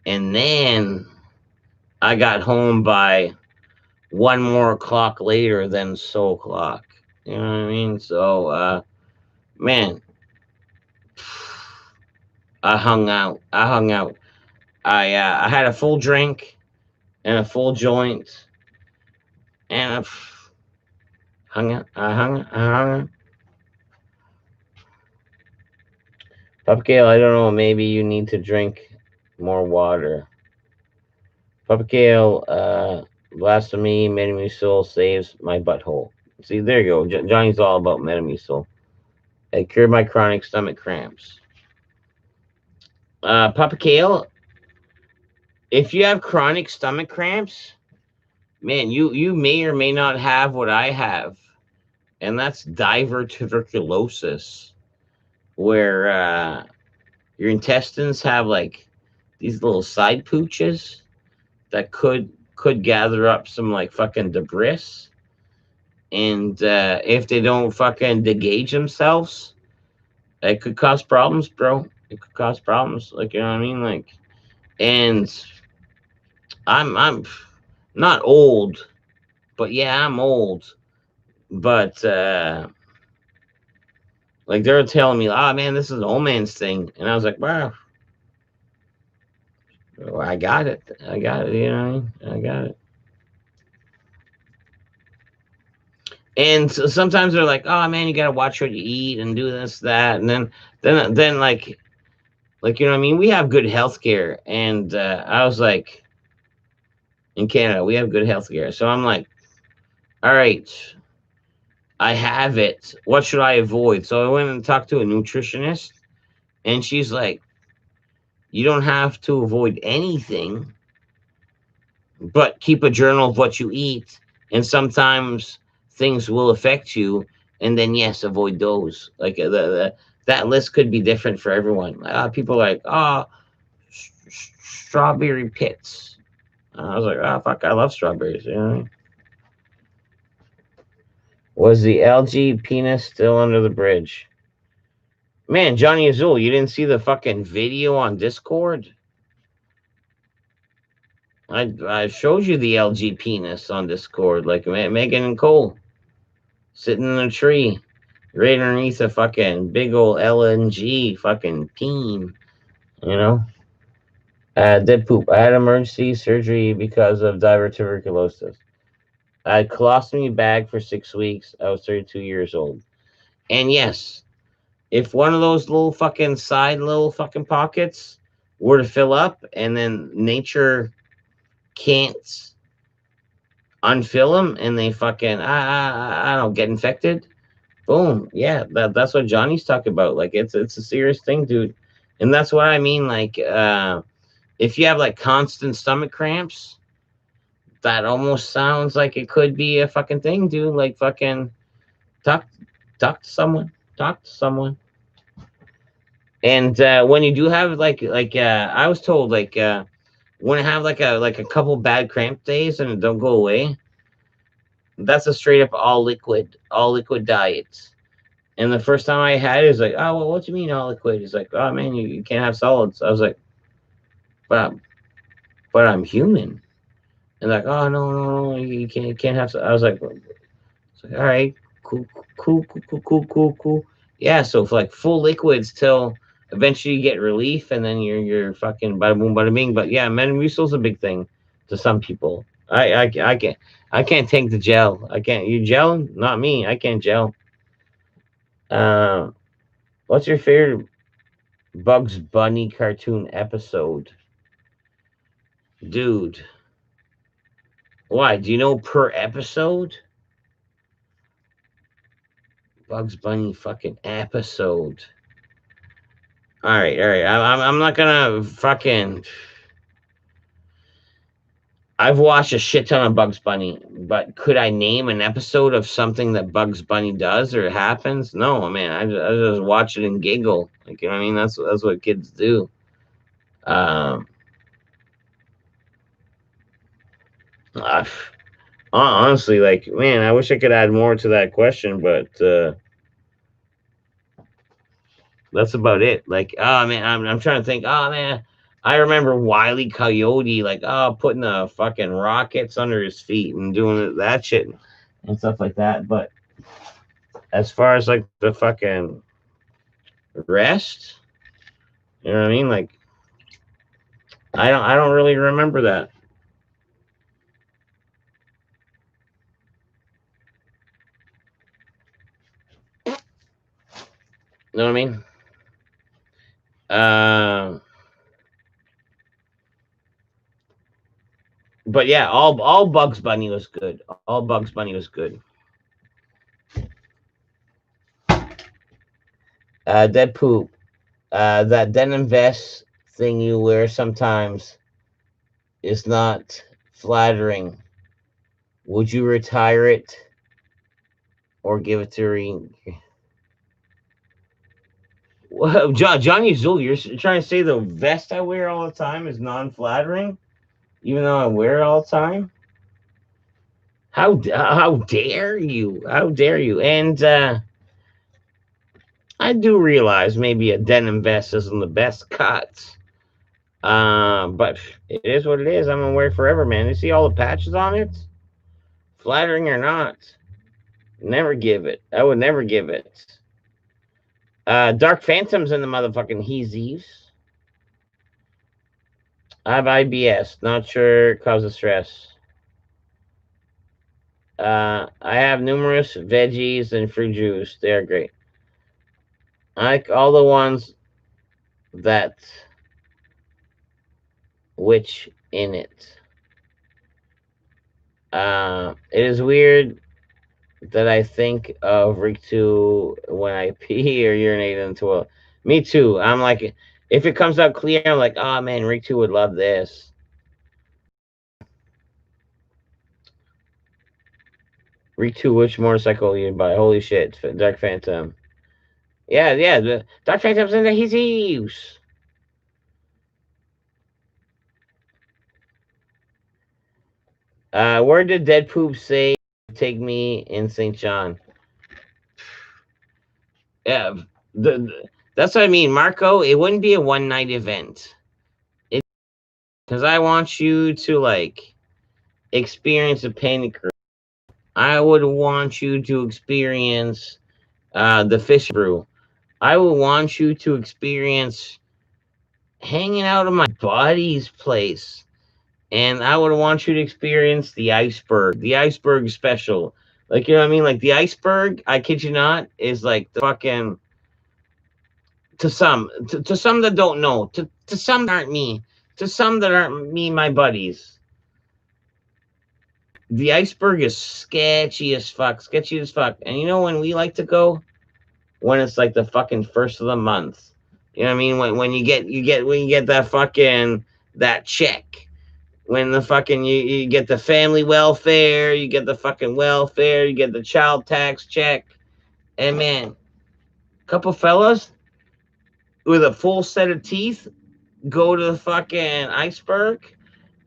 And then I got home by 1 more o'clock later than so o'clock. You know what I mean? So man, I hung out. I had a full drink and a full joint, and I hung out. I hung out. Pupcale, I don't know. Maybe you need to drink more water. Pupcale, Blasphemy, Metamucil saves my butthole. See, there you go. Johnny's all about Metamucil. It cured my chronic stomach cramps. Papa Kale, if you have chronic stomach cramps, man, you may or may not have what I have, and that's diverticulosis, where your intestines have like these little side pooches that could gather up some like fucking debris, and if they don't fucking degage themselves, it could cause problems, bro. It could cause problems, like you know what I mean, like. And I'm not old, but yeah, I'm old. But like they were telling me, oh man, this is an old man's thing, and I was like, wow, I got it, I got it, you know, what I mean? I got it. And so sometimes they're like, oh man, you gotta watch what you eat and do this, that, and then like you know what I mean. We have good health care, and I was like, in Canada, we have good health care, so I'm like, all right, I have it. What should I avoid? So I went and talked to a nutritionist, and she's like, you don't have to avoid anything, but keep a journal of what you eat. And sometimes things will affect you. And then, yes, avoid those. Like that list could be different for everyone. People are like, oh, strawberry pits. I was like, oh, fuck, I love strawberries. You know? Was the algae penis still under the bridge? Man, Johnny Azul, you didn't see the fucking video on Discord? I showed you the LG penis on Discord, like Megan and Cole sitting in a tree, right underneath a fucking big old LNG fucking peen, you know. Dead poop. I had emergency surgery because of diverticulosis. I had colostomy bag for 6 weeks. I was 32 years old. And yes, if one of those little fucking side little fucking pockets were to fill up and then nature can't unfill them and they fucking I don't get infected. Boom, yeah, that's what Johnny's talking about. Like it's a serious thing, dude, and that's what I mean. Like if you have like constant stomach cramps, that almost sounds like it could be a fucking thing, dude. Like fucking talk talk to someone, talk to someone. And when you do have I was told when I have like a couple bad cramp days and it don't go away, that's a straight up all liquid diet. And the first time I had it, was like, oh, well, what do you mean all liquid? He's like, oh man, you can't have solids. I was like, but but I'm human. And like, oh no, you can't have. I was like, all right, cool. Yeah, so for like full liquids till eventually you get relief, and then you're fucking bada boom, bada bing. But yeah, Metamucil's a big thing to some people. I can't take the gel. I can't. You gel? Not me. I can't gel. Uh, what's your favorite Bugs Bunny cartoon episode? Dude, why? Do you know per episode? Bugs Bunny fucking episode. All right. I'm not gonna fucking. I've watched a shit ton of Bugs Bunny, but could I name an episode of something that Bugs Bunny does or happens? No, man. I just watch it and giggle. Like you know what I mean? That's what kids do. Um, I, honestly, like man, I wish I could add more to that question, but that's about it. Like, oh man, I'm trying to think. Oh man, I remember Wiley Coyote, like, oh, putting the fucking rockets under his feet and doing that shit and stuff like that. But as far as like the fucking rest, you know what I mean? Like, I don't really remember that. You know what I mean? Uh, But yeah, all Bugs Bunny was good. All Bugs Bunny was good. Dead poop. That denim vest thing you wear sometimes is not flattering. Would you retire it or give it to Ring? Well, Johnny Zul, you're trying to say the vest I wear all the time is non-flattering, even though I wear it all the time? How dare you? How dare you? And I do realize maybe a denim vest isn't the best cut. But it is what it is. I'm gonna wear it forever, man. You see all the patches on it? Flattering or not, never give it. I would never give it. Dark Phantom's in the motherfucking Heezies. I have IBS. Not sure causes stress. I have numerous veggies and fruit juice. They are great. I like all the ones that which in it. It is weird that I think of Riku when I pee or urinate into a. Me too. I'm like, if it comes out clear, I'm like, oh man, Riku would love this. Riku, which motorcycle you buy? Holy shit, Dark Phantom. Yeah, the Dark Phantom's in the his use. Where did Dead Poop say take me in St. John? Yeah, that's what I mean, Marco. It wouldn't be a one night event. Because I want you to like experience a panic room. I would want you to experience the fish brew. I would want you to experience hanging out at my buddy's place. And I would want you to experience the iceberg special. Like, you know what I mean? Like, the iceberg, I kid you not, is like the fucking, to some that don't know, to some that aren't me, to some that aren't me, my buddies. The iceberg is sketchy as fuck, sketchy as fuck. And you know when we like to go? When it's like the fucking first of the month. You know what I mean? When you get that fucking that check. When the fucking you get the family welfare, you get the fucking welfare, you get the child tax check. And man, a couple fellas with a full set of teeth go to the fucking iceberg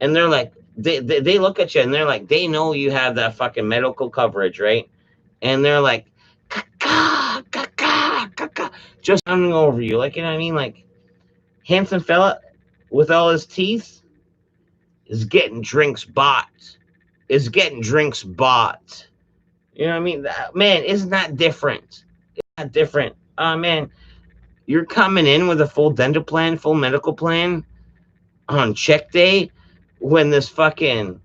and they're like they look at you and they're like they know you have that fucking medical coverage, right? And they're like caca, caca, caca, just coming over you, like, you know what I mean? Like, handsome fella with all his teeth is getting drinks bought. Is getting drinks bought. You know what I mean? Man, isn't that different? Isn't that different? Man, you're coming in with a full dental plan, full medical plan on check day when this fucking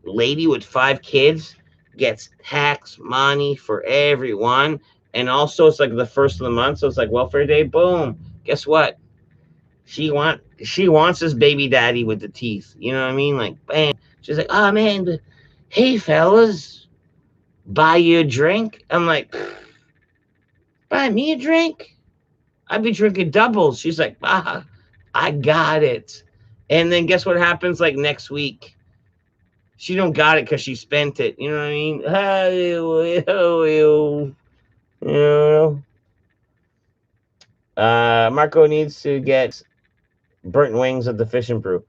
lady with 5 kids gets tax money for everyone. And also, it's like the first of the month, so it's like welfare day. Boom. Guess what? She wants this baby daddy with the teeth. You know what I mean? Like, bam. She's like, oh man, hey fellas, buy you a drink. I'm like, buy me a drink? I'd be drinking doubles. She's like, I got it. And then guess what happens like next week? She don't got it because she spent it. You know what I mean? You know. Marco needs to get burnt wings at the Fish and Brew.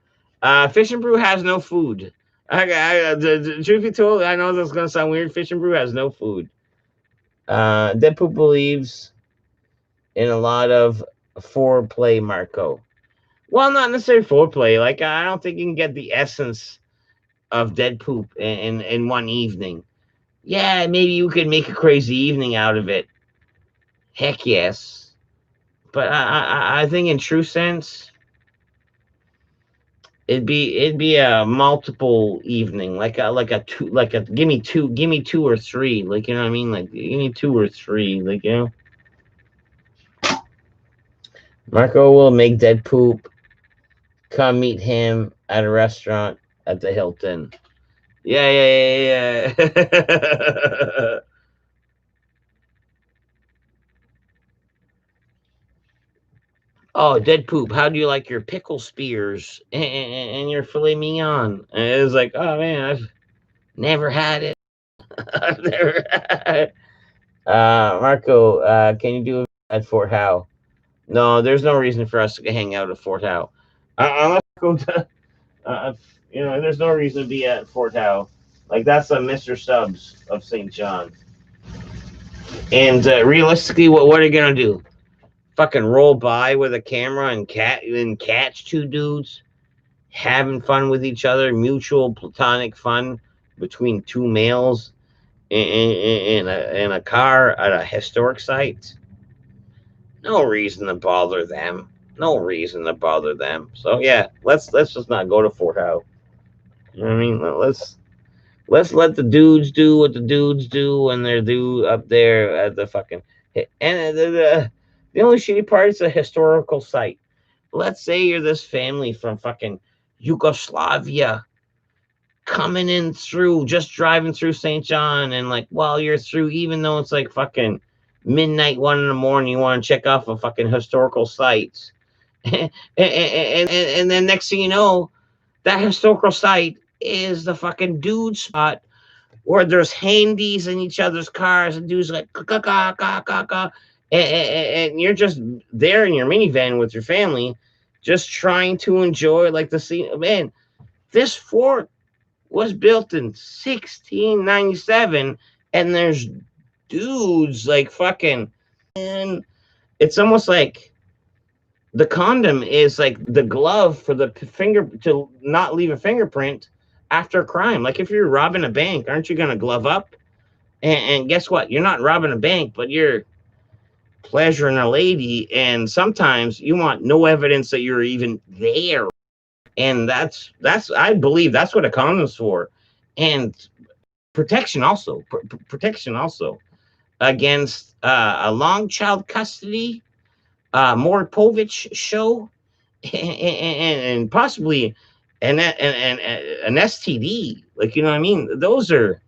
Fish and Brew has no food. The truth be told, I know this is gonna sound weird. Fish and Brew has no food. Deadpool believes in a lot of foreplay, Marco. Well, not necessarily foreplay. Like, I don't think you can get the essence of dead poop in one evening. Yeah, maybe you could make a crazy evening out of it. Heck yes. But I think in true sense, it'd be a multiple evening, like a two, like a give me two or three, like, you know what I mean, like give me 2 or 3, like, you know. Marco will make dead poop. Come meet him at a restaurant at the Hilton. Yeah, yeah, yeah, yeah. Oh, dead poop. How do you like your pickle spears and your filet mignon? And it was like, oh man, I've never had it. I've never had it. Marco, can you do it at Fort Howe? No, there's no reason for us to hang out at Fort Howe. Unless go to, there's no reason to be at Fort Howe. Like that's a Mr. Stubbs of St. John. And realistically, what are you gonna do? Fucking roll by with a camera and catch two dudes having fun with each other, mutual platonic fun between two males in a car at a historic site. No reason to bother them. No reason to bother them. So yeah, let's just not go to Fort Howe. You know what I mean? Let's let the dudes do what the dudes do when they're due up there at the fucking and the only shitty part is a historical site. Let's say you're this family from fucking Yugoslavia coming in through, just driving through St. John, and like while you're through, even though it's like fucking midnight, 1 in the morning, you want to check off a fucking historical site, and then next thing you know, that historical site is the fucking dude spot where there's handies in each other's cars and dudes like ka ka ka ka ka ka, and you're just there in your minivan with your family, just trying to enjoy like the scene. Man, this fort was built in 1697, and there's dudes like fucking, and it's almost like the condom is like the glove for the finger to not leave a fingerprint after a crime. Like if you're robbing a bank, aren't you gonna glove up? And guess what? You're not robbing a bank, but you're pleasuring a lady, and sometimes you want no evidence that you're even there. And that's I believe that's what a condom's for, and protection also, protection also against a long child custody, more Povich show, and possibly an STD. Like you know what I mean? Those are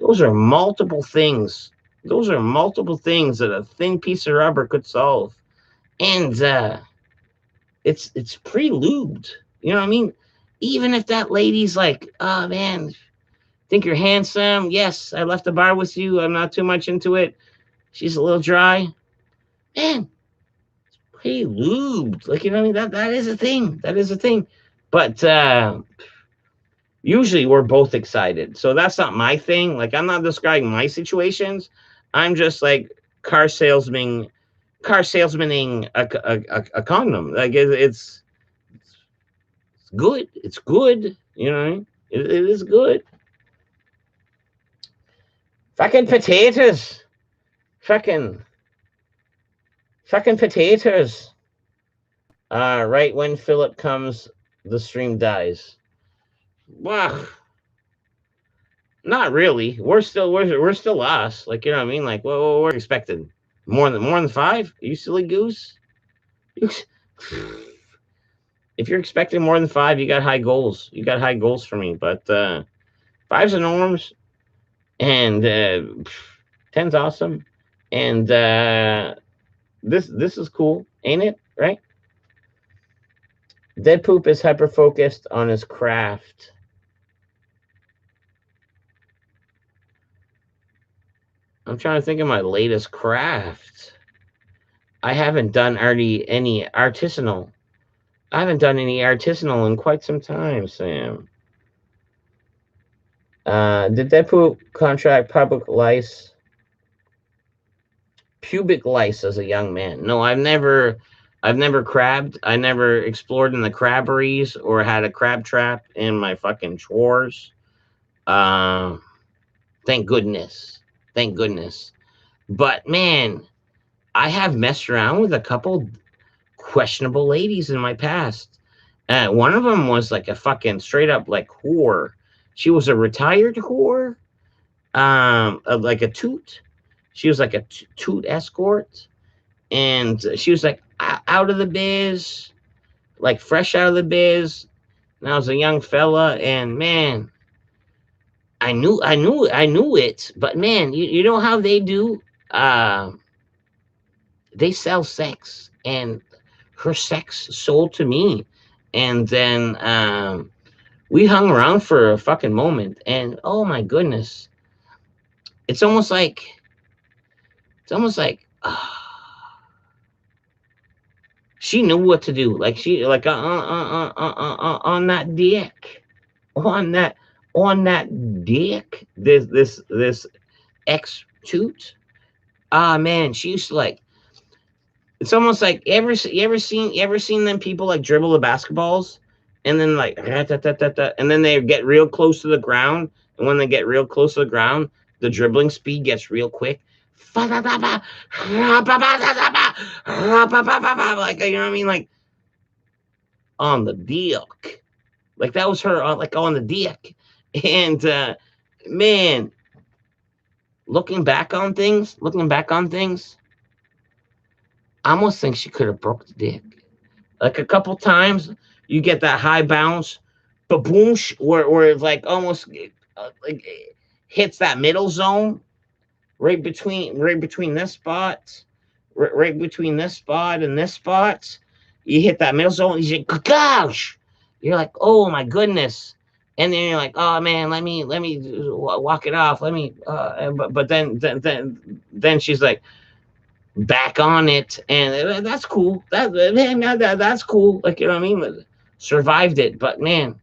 multiple things. Those are multiple things that a thin piece of rubber could solve, and it's pre-lubed. You know what I mean? Even if that lady's like, "Oh man, think you're handsome? Yes, I left the bar with you. I'm not too much into it. She's a little dry." Man, pre-lubed. Like you know what I mean? That is a thing. That is a thing. But usually we're both excited. So that's not my thing. Like I'm not describing my situations. I'm just like car salesman, car salesmaning a condom. Like it's good. It's good. You know, it is good. Fucking potatoes. Fucking fucking potatoes. Right when Philip comes, the stream dies. Wow. Not really. We're still us. Like you know what I mean? Like what we're expecting. More than five? Are you silly goose? If you're expecting more than five, you got high goals. You got high goals for me. But five's the norms, and ten's awesome, and this is cool, ain't it? Right? Dead Poop is hyper focused on his craft. I'm trying to think of my latest craft. I haven't done any artisanal. I haven't done any artisanal in quite some time, Sam. Did Dead Poop contract pubic lice as a young man? No, I've never crabbed. I never explored in the crabberies or had a crab trap in my fucking drawers. Um, thank goodness. Thank goodness. But man, I have messed around with a couple questionable ladies in my past. One of them was like a fucking straight up like whore. She was a retired whore, like a toot. She was like a toot escort, and she was like out of the biz, like fresh out of the biz. and I was a young fella, and man, I knew it, but man, you know how they do? Uh, they sell sex, and her sex sold to me, and then we hung around for a fucking moment, and oh my goodness, it's almost like it's almost like. She knew what to do. Like she like on that dick, on that on that dick. This ex toot. Ah man, she used to like. It's almost like you ever seen them people like dribble the basketballs, and then like and then they get real close to the ground, and when they get real close to the ground, the dribbling speed gets real quick. Like you know what I mean, like on the dick. Like that was her on like on the dick. And man, looking back on things, I almost think she could have broke the dick. Like a couple times, you get that high bounce, but boom, where it's like almost like hits that middle zone right between this spot, right between this spot and this spot. You hit that middle zone. You say, "Gosh!" You're like, "Oh my goodness!" And then you're like, "Oh man, let me walk it off. Let me." But then she's like back on it, and that's cool. That's cool. Like you know what I mean? Survived it, but man,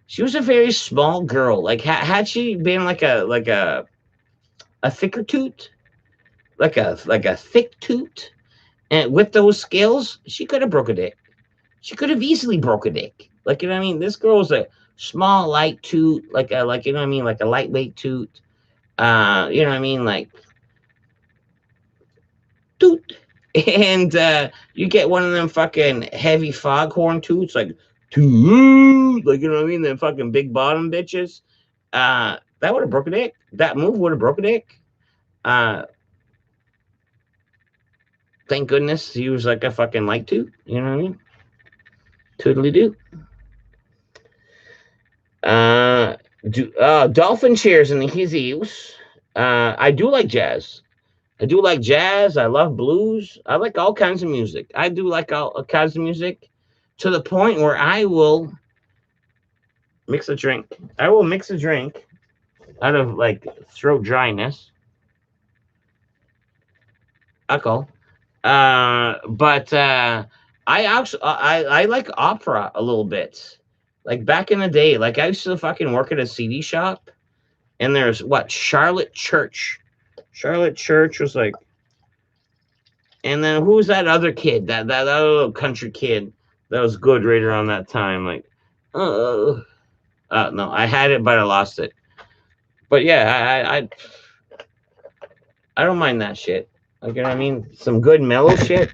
she was a very small girl. Like had she been like a thicker toot, like a thick toot, and with those skills, she could have broke a dick. She could have easily broke a dick. Like you know what I mean? This girl was a small, light toot, like you know what I mean, like a lightweight toot. You know what I mean, like toot. And you get one of them fucking heavy foghorn toots, like toot, like you know what I mean, them fucking big bottom bitches. That would have broke a dick. That move would have broke a dick. Uh, thank goodness he was like a fucking light toot. You know what I mean? Toodly do. Uh, dolphin chairs in the his use. I do like jazz. I do like jazz. I love blues. I like all kinds of music. I do like all kinds of music to the point where I will mix a drink. I will mix a drink out of like throat dryness, alcohol. But I like opera a little bit. Like back in the day, like I used to fucking work at a CD shop, and there's what Charlotte Church. Charlotte Church was like, and then who was that other kid? That other little country kid that was good right around that time. Like, uh, no, I had it, but I lost it. But yeah, I don't mind that shit. Like, you know what I mean? Some good mellow shit.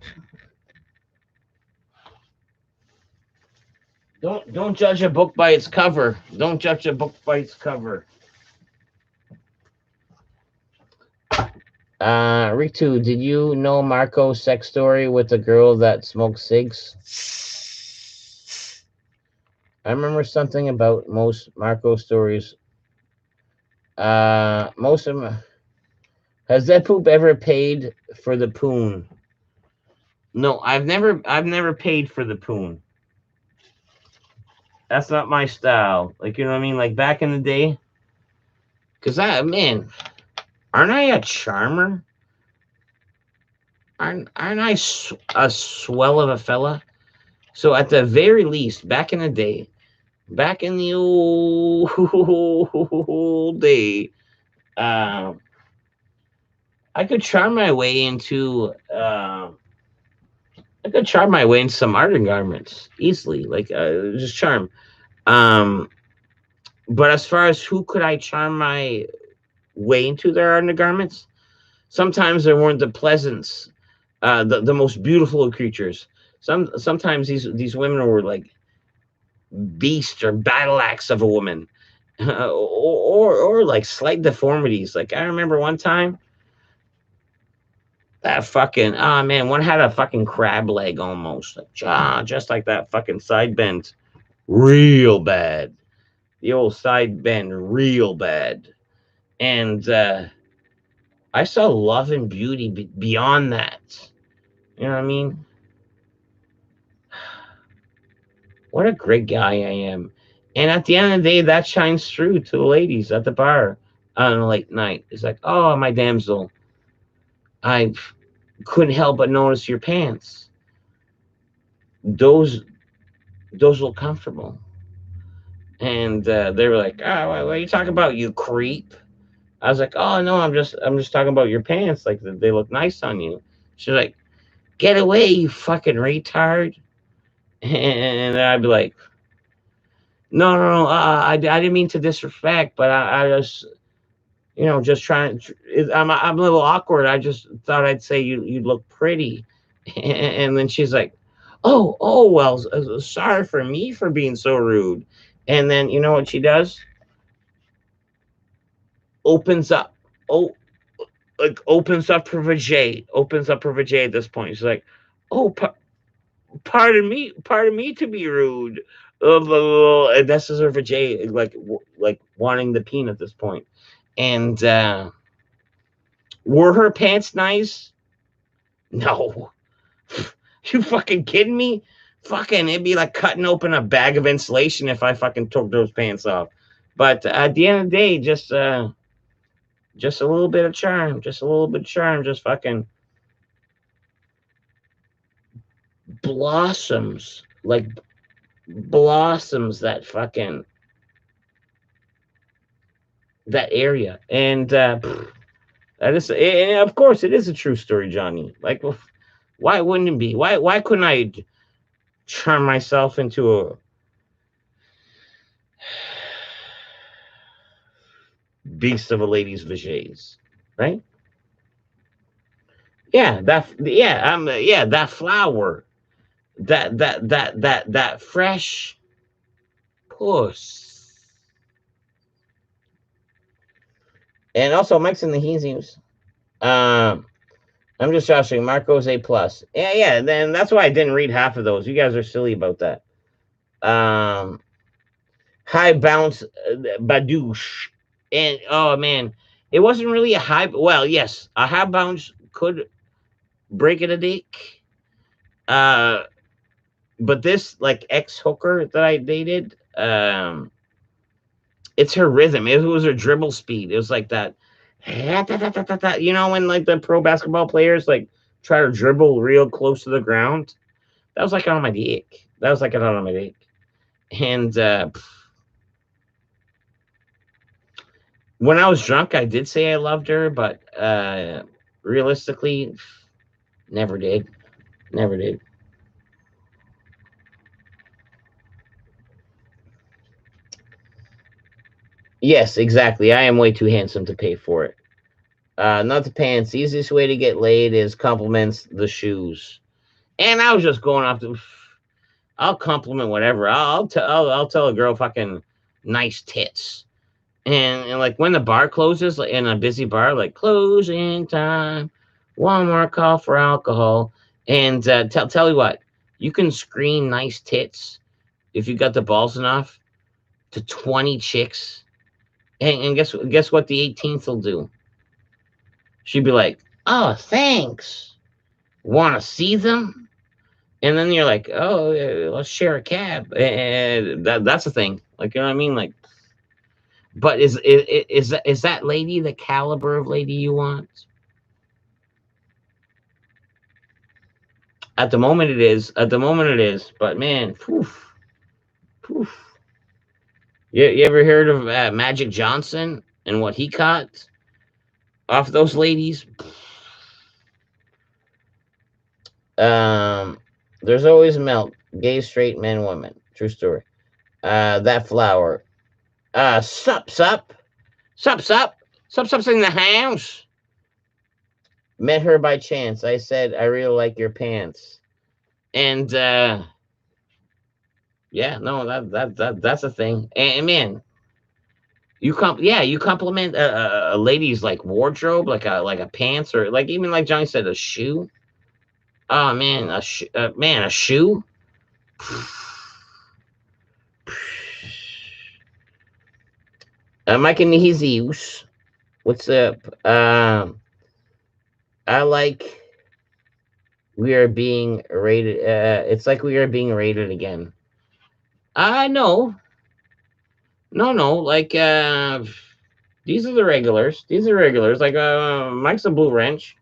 Don't judge a book by its cover. Don't judge a book by its cover. Ritu, did you know Marco's sex story with the girl that smoked cigs? I remember something about most Marco stories. Most of them. Has that poop ever paid for the poon? No, I've never paid for the poon. That's not my style. Like you know what I mean? Like back in the day, cause man, aren't I a charmer? Aren't I a swell of a fella? So at the very least, back in the day, back in the old day, uh, I could charm my way into I could charm my way into some art garments easily, like just charm. Um, but as far as who could I charm my way into their undergarments, sometimes they weren't the pleasants, the most beautiful of creatures. Sometimes these women were like beast or battle axe of a woman, or like slight deformities. Like I remember one time that fucking man, one had a fucking crab leg almost, like just like that fucking side bend. real bad. The old side bend, real bad. And I saw love and beauty beyond that. You know what I mean? What a great guy I am. And at the end of the day, that shines through to the ladies at the bar on a late night. It's like, oh, my damsel, I couldn't help but notice your pants. Those those look comfortable. And they were like, oh, what are you talking about, you creep? I was like, oh no, I'm just talking about your pants. Like they look nice on you. She's like, get away, you fucking retard. And I'd be like, no, no, no, I didn't mean to disrespect, but I just, just trying. I'm a little awkward. I just thought I'd say you look pretty, and then she's like, oh, well, sorry for me for being so rude. And then you know what she does? Opens up, oh, like opens up her vajay at this point. She's like, oh, pardon me to be rude. And this is her vajay, like wanting the peen at this point. And were her pants nice? No. You fucking kidding me? Fucking, it'd be like cutting open a bag of insulation if I fucking took those pants off. But at the end of the day, just a little bit of charm, just a little bit of charm, just fucking blossoms, like blossoms that area. And that is, and of course, it is a true story, Johnny. Like, why wouldn't it be? Why couldn't I turn myself into a beast of a lady's vajays, right? That flower, that fresh puss. And also, Mike's in the Heezies. Um, I'm just joshing. Marco's A plus. Yeah. Then that's why I didn't read half of those. You guys are silly about that. Um, high bounce badouche, and oh man, it wasn't really a high. Well, yes, a high bounce could break it a dick. Uh, but this like ex hooker that I dated, it's her rhythm. It was her dribble speed. It was like that. You know when like the pro basketball players like try to dribble real close to the ground. That was like on my dick. That was like on my dick. And when I was drunk, I did say I loved her, but realistically, never did. Never did. Yes, exactly. I am way too handsome to pay for it. Not the pants. The easiest way to get laid is compliments the shoes. And I was just going off the. I'll compliment whatever. I'll tell a girl fucking nice tits. And like when the bar closes, like in a busy bar, like closing time, one more call for alcohol. And tell you what, you can screen nice tits if you got the balls enough to 20 chicks. And guess what the 18th will do? She'd be like, "Oh, thanks. Want to see them?" And then you're like, "Oh, yeah, let's share a cab." And that's the thing. Like, you know what I mean? Like, but is that lady the caliber of lady you want? At the moment, it is. At the moment, it is. But man, poof, poof. You ever heard of Magic Johnson and what he caught off those ladies? Um, there's always milk. Gay, straight, men, women. True story. That flower. Sup, sup's in the house. Met her by chance. I said I really like your pants, and yeah, no, that's a thing. And man, you compliment a lady's like wardrobe, like a pants or like even like Johnny said, a shoe. Oh man, a shoe. Mike and Jesus, what's up? I like we are being rated. It's like we are being rated again. No, no. Like these are the regulars. These are regulars. Like Mike's a blue wrench.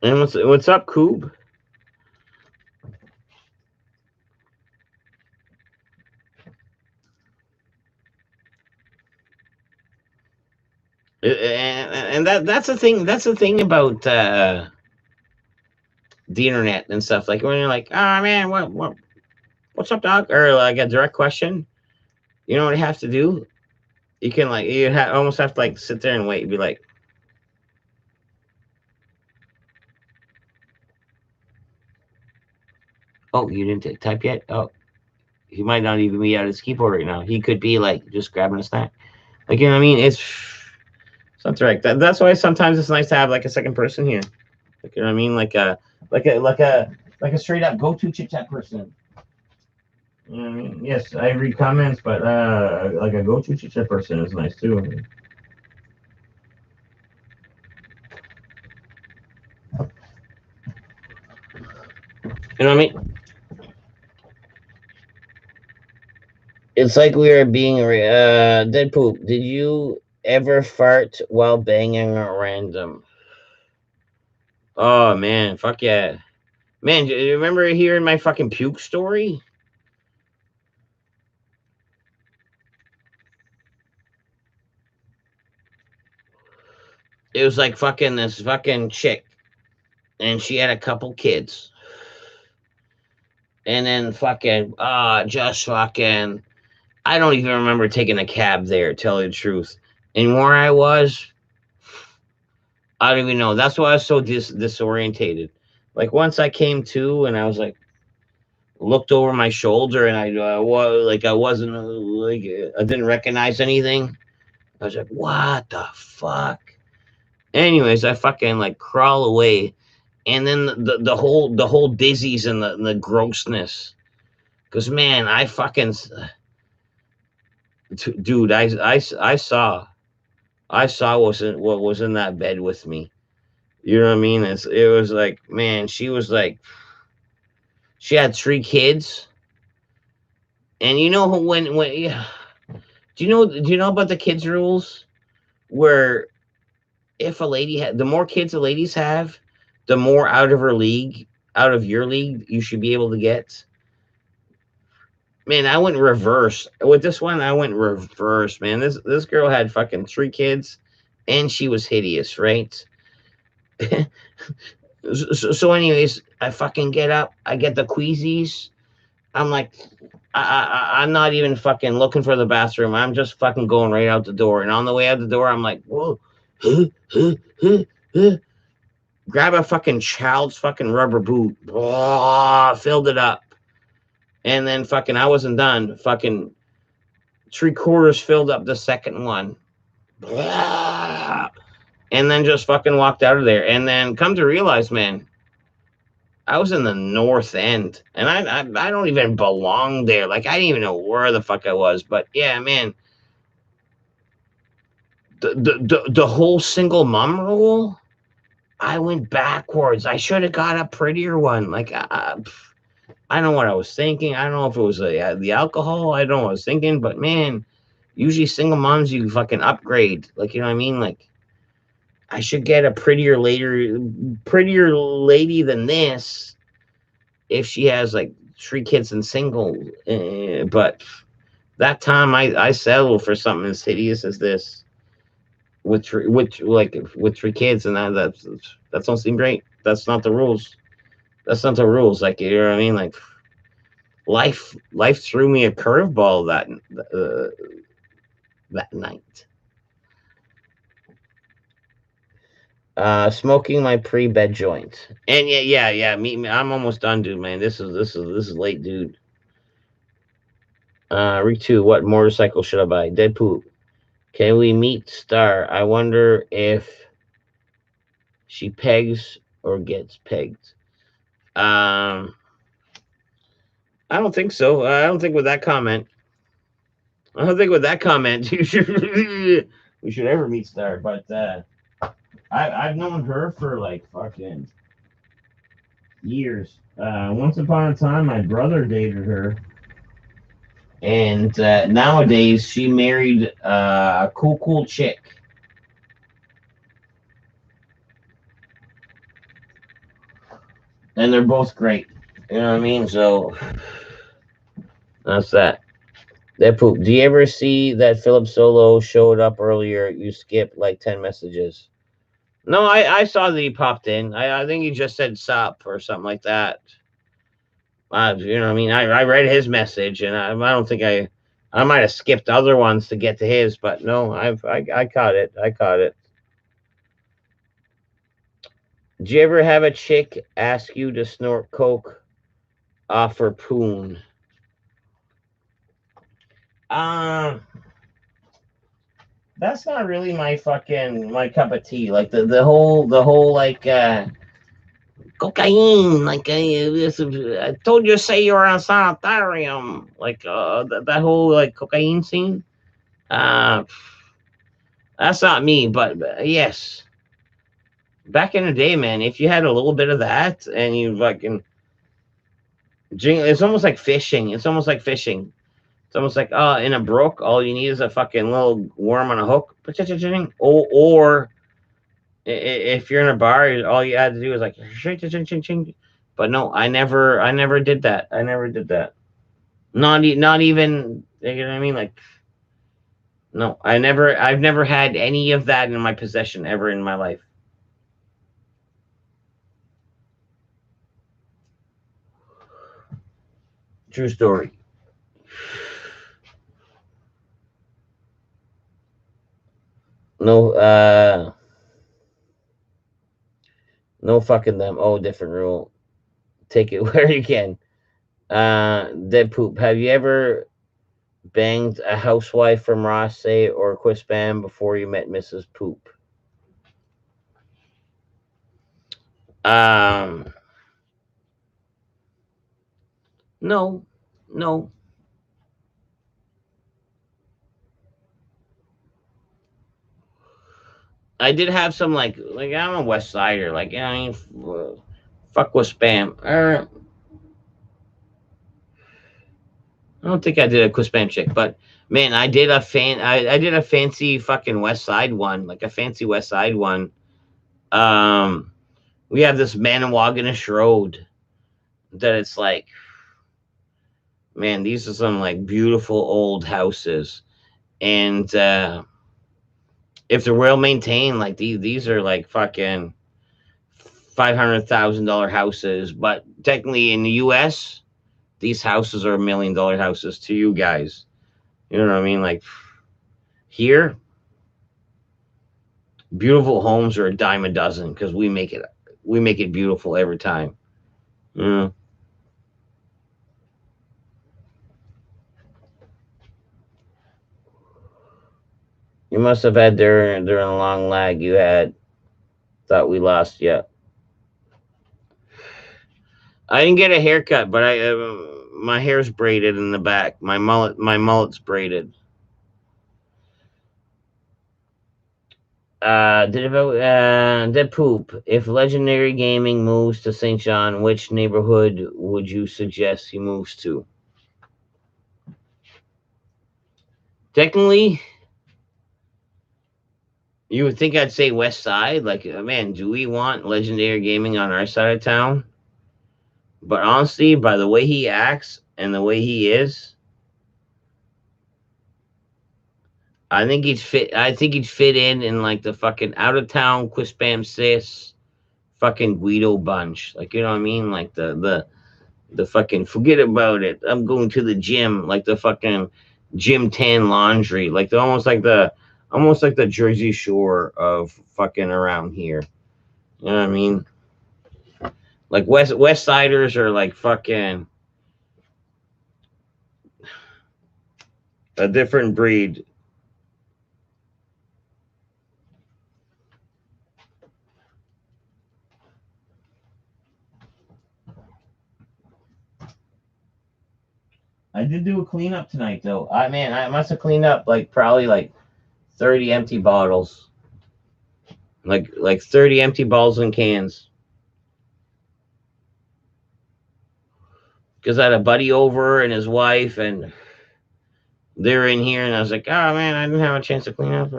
And what's up, Coob? And that's the thing. That's the thing about the internet and stuff. Like when you're like, oh man, what's up, dog? Or like a direct question. You know what you have to do? You can like almost have to like sit there and wait and be like, oh, you didn't type yet? Oh, he might not even be at his keyboard right now. He could be like just grabbing a snack. Like you know what I mean? It's not direct. That's why sometimes it's nice to have like a second person here. Like you know what I mean? Like a straight up go to chit chat person. You know what I mean? Yes, I read comments, but like a go to chit chat person is nice too. You know what I mean? It's like we are being dead poop. Did you ever fart while banging a random? Oh man, fuck yeah. Man, do you remember hearing my fucking puke story? It was like fucking this fucking chick, and she had a couple kids, and then fucking just fucking. I don't even remember taking a cab there. Tell you the truth, and where I was, I don't even know. That's why I was so disorientated. Like once I came to, and I was like looked over my shoulder, and I was like I wasn't like I didn't recognize anything. I was like, what the fuck? Anyways, I fucking like crawl away, and then the whole dizzies and the grossness. Cause man, I fucking dude, I saw what was in that bed with me. You know what I mean? It was like man, she was like she had 3 kids, and you know when yeah, do you know about the kids rules where if a lady the more kids the ladies have, the more out of your league you should be able to get. Man, I went reverse with this one. I went reverse, man. This girl had fucking 3 kids, and she was hideous, right? Anyways, I fucking get up. I get the queasies. I'm like, I'm not even fucking looking for the bathroom. I'm just fucking going right out the door. And on the way out the door, I'm like, whoa, huh, huh, huh, huh. Grab a fucking child's fucking rubber boot. Oh, filled it up. And then fucking, I wasn't done. Fucking 3/4 filled up the second one. And then just fucking walked out of there. And then come to realize, man, I was in the north end, and I don't even belong there. Like I didn't even know where the fuck I was. But yeah, man, the whole single mom rule. I went backwards. I should have got a prettier one. Like I don't know what I was thinking. I don't know if it was the alcohol. I don't know what I was thinking. But man, usually single moms you fucking upgrade. Like you know what I mean? Like I should get a prettier lady than this if she has like 3 kids and single. But that time I settled for something as hideous as this with 3 kids, and that don't seem great. That's not the rules. That's not the rules. Like you know what I mean? Like life threw me a curveball that night. Smoking my pre-bed joint. And yeah. Me, I'm almost done, dude. Man, this is late, dude. Rick 2, what motorcycle should I buy? Deadpool. Can we meet Star? I wonder if she pegs or gets pegged. Um, I don't think so. I don't think with that comment. I don't think with that comment you should we should ever meet Star. But I've known her for like fucking years. Once upon a time, my brother dated her, and nowadays she married a cool chick, and they're both great. You know what I mean? So that's that. That poop. Do you ever see that Philip Solo showed up earlier? You skipped like 10 messages. No, I saw that he popped in. I think he just said sup or something like that. You know what I mean? I read his message, and I don't think I might have skipped other ones to get to his, but no, I caught it. I caught it. Did you ever have a chick ask you to snort coke off her poon? Um, that's not really my cup of tea. Like the whole like cocaine. Like I told you to say you're on sanitarium. Like that whole like cocaine scene. Uh, that's not me. But yes, back in the day, man, if you had a little bit of that and you fucking it's almost like fishing. It's almost like fishing. It's almost like in a brook, all you need is a fucking little worm on a hook. Or if you're in a bar, all you had to do is like shing, shing, shing, shing. But no, I never did that. I never did that. Not even, you know what I mean? Like, no, I've never had any of that in my possession ever in my life. True story. No, no fucking them. Oh, different rule. Take it where you can. Dead poop. Have you ever banged a housewife from Ross or Quispam before you met Mrs. Poop? Um, no, no. I did have some like I'm a West Sider. Like, I mean, fuck with spam. I don't think I did a Quispam chick, but man, I did a fancy fucking West Side one, like a fancy West Side one. Um, we have this Manawagonish road that it's like, man, these are some like beautiful old houses, and if they're well maintained, like these are like fucking $500,000 houses, but technically in the U.S. these houses are $1 million houses to you guys. You know what I mean? Like here, beautiful homes are a dime a dozen because we make it beautiful every time. Mm. You must have had during a long lag you had thought we lost you. I didn't get a haircut, but I my hair's braided in the back. My mullet's braided. Did poop. If Legendary Gaming moves to St. John, which neighborhood would you suggest he moves to? Technically, you would think I'd say West Side. Like, man, do we want Legendary Gaming on our side of town? But honestly, by the way he acts and the way he is, I think he'd fit. I think he'd fit in like the fucking out of town Quispam sis, fucking Guido bunch. Like, you know what I mean? Like the fucking forget about it. I'm going to the gym. Like the fucking gym tan laundry. Like the almost like the Jersey Shore of fucking around here. You know what I mean? Like West Siders are like fucking a different breed. I did do a cleanup tonight, though. I must have cleaned up like probably like 30 empty bottles, like 30 empty bottles and cans. Because I had a buddy over and his wife, and they're in here, and I was like, oh man, I didn't have a chance to clean up.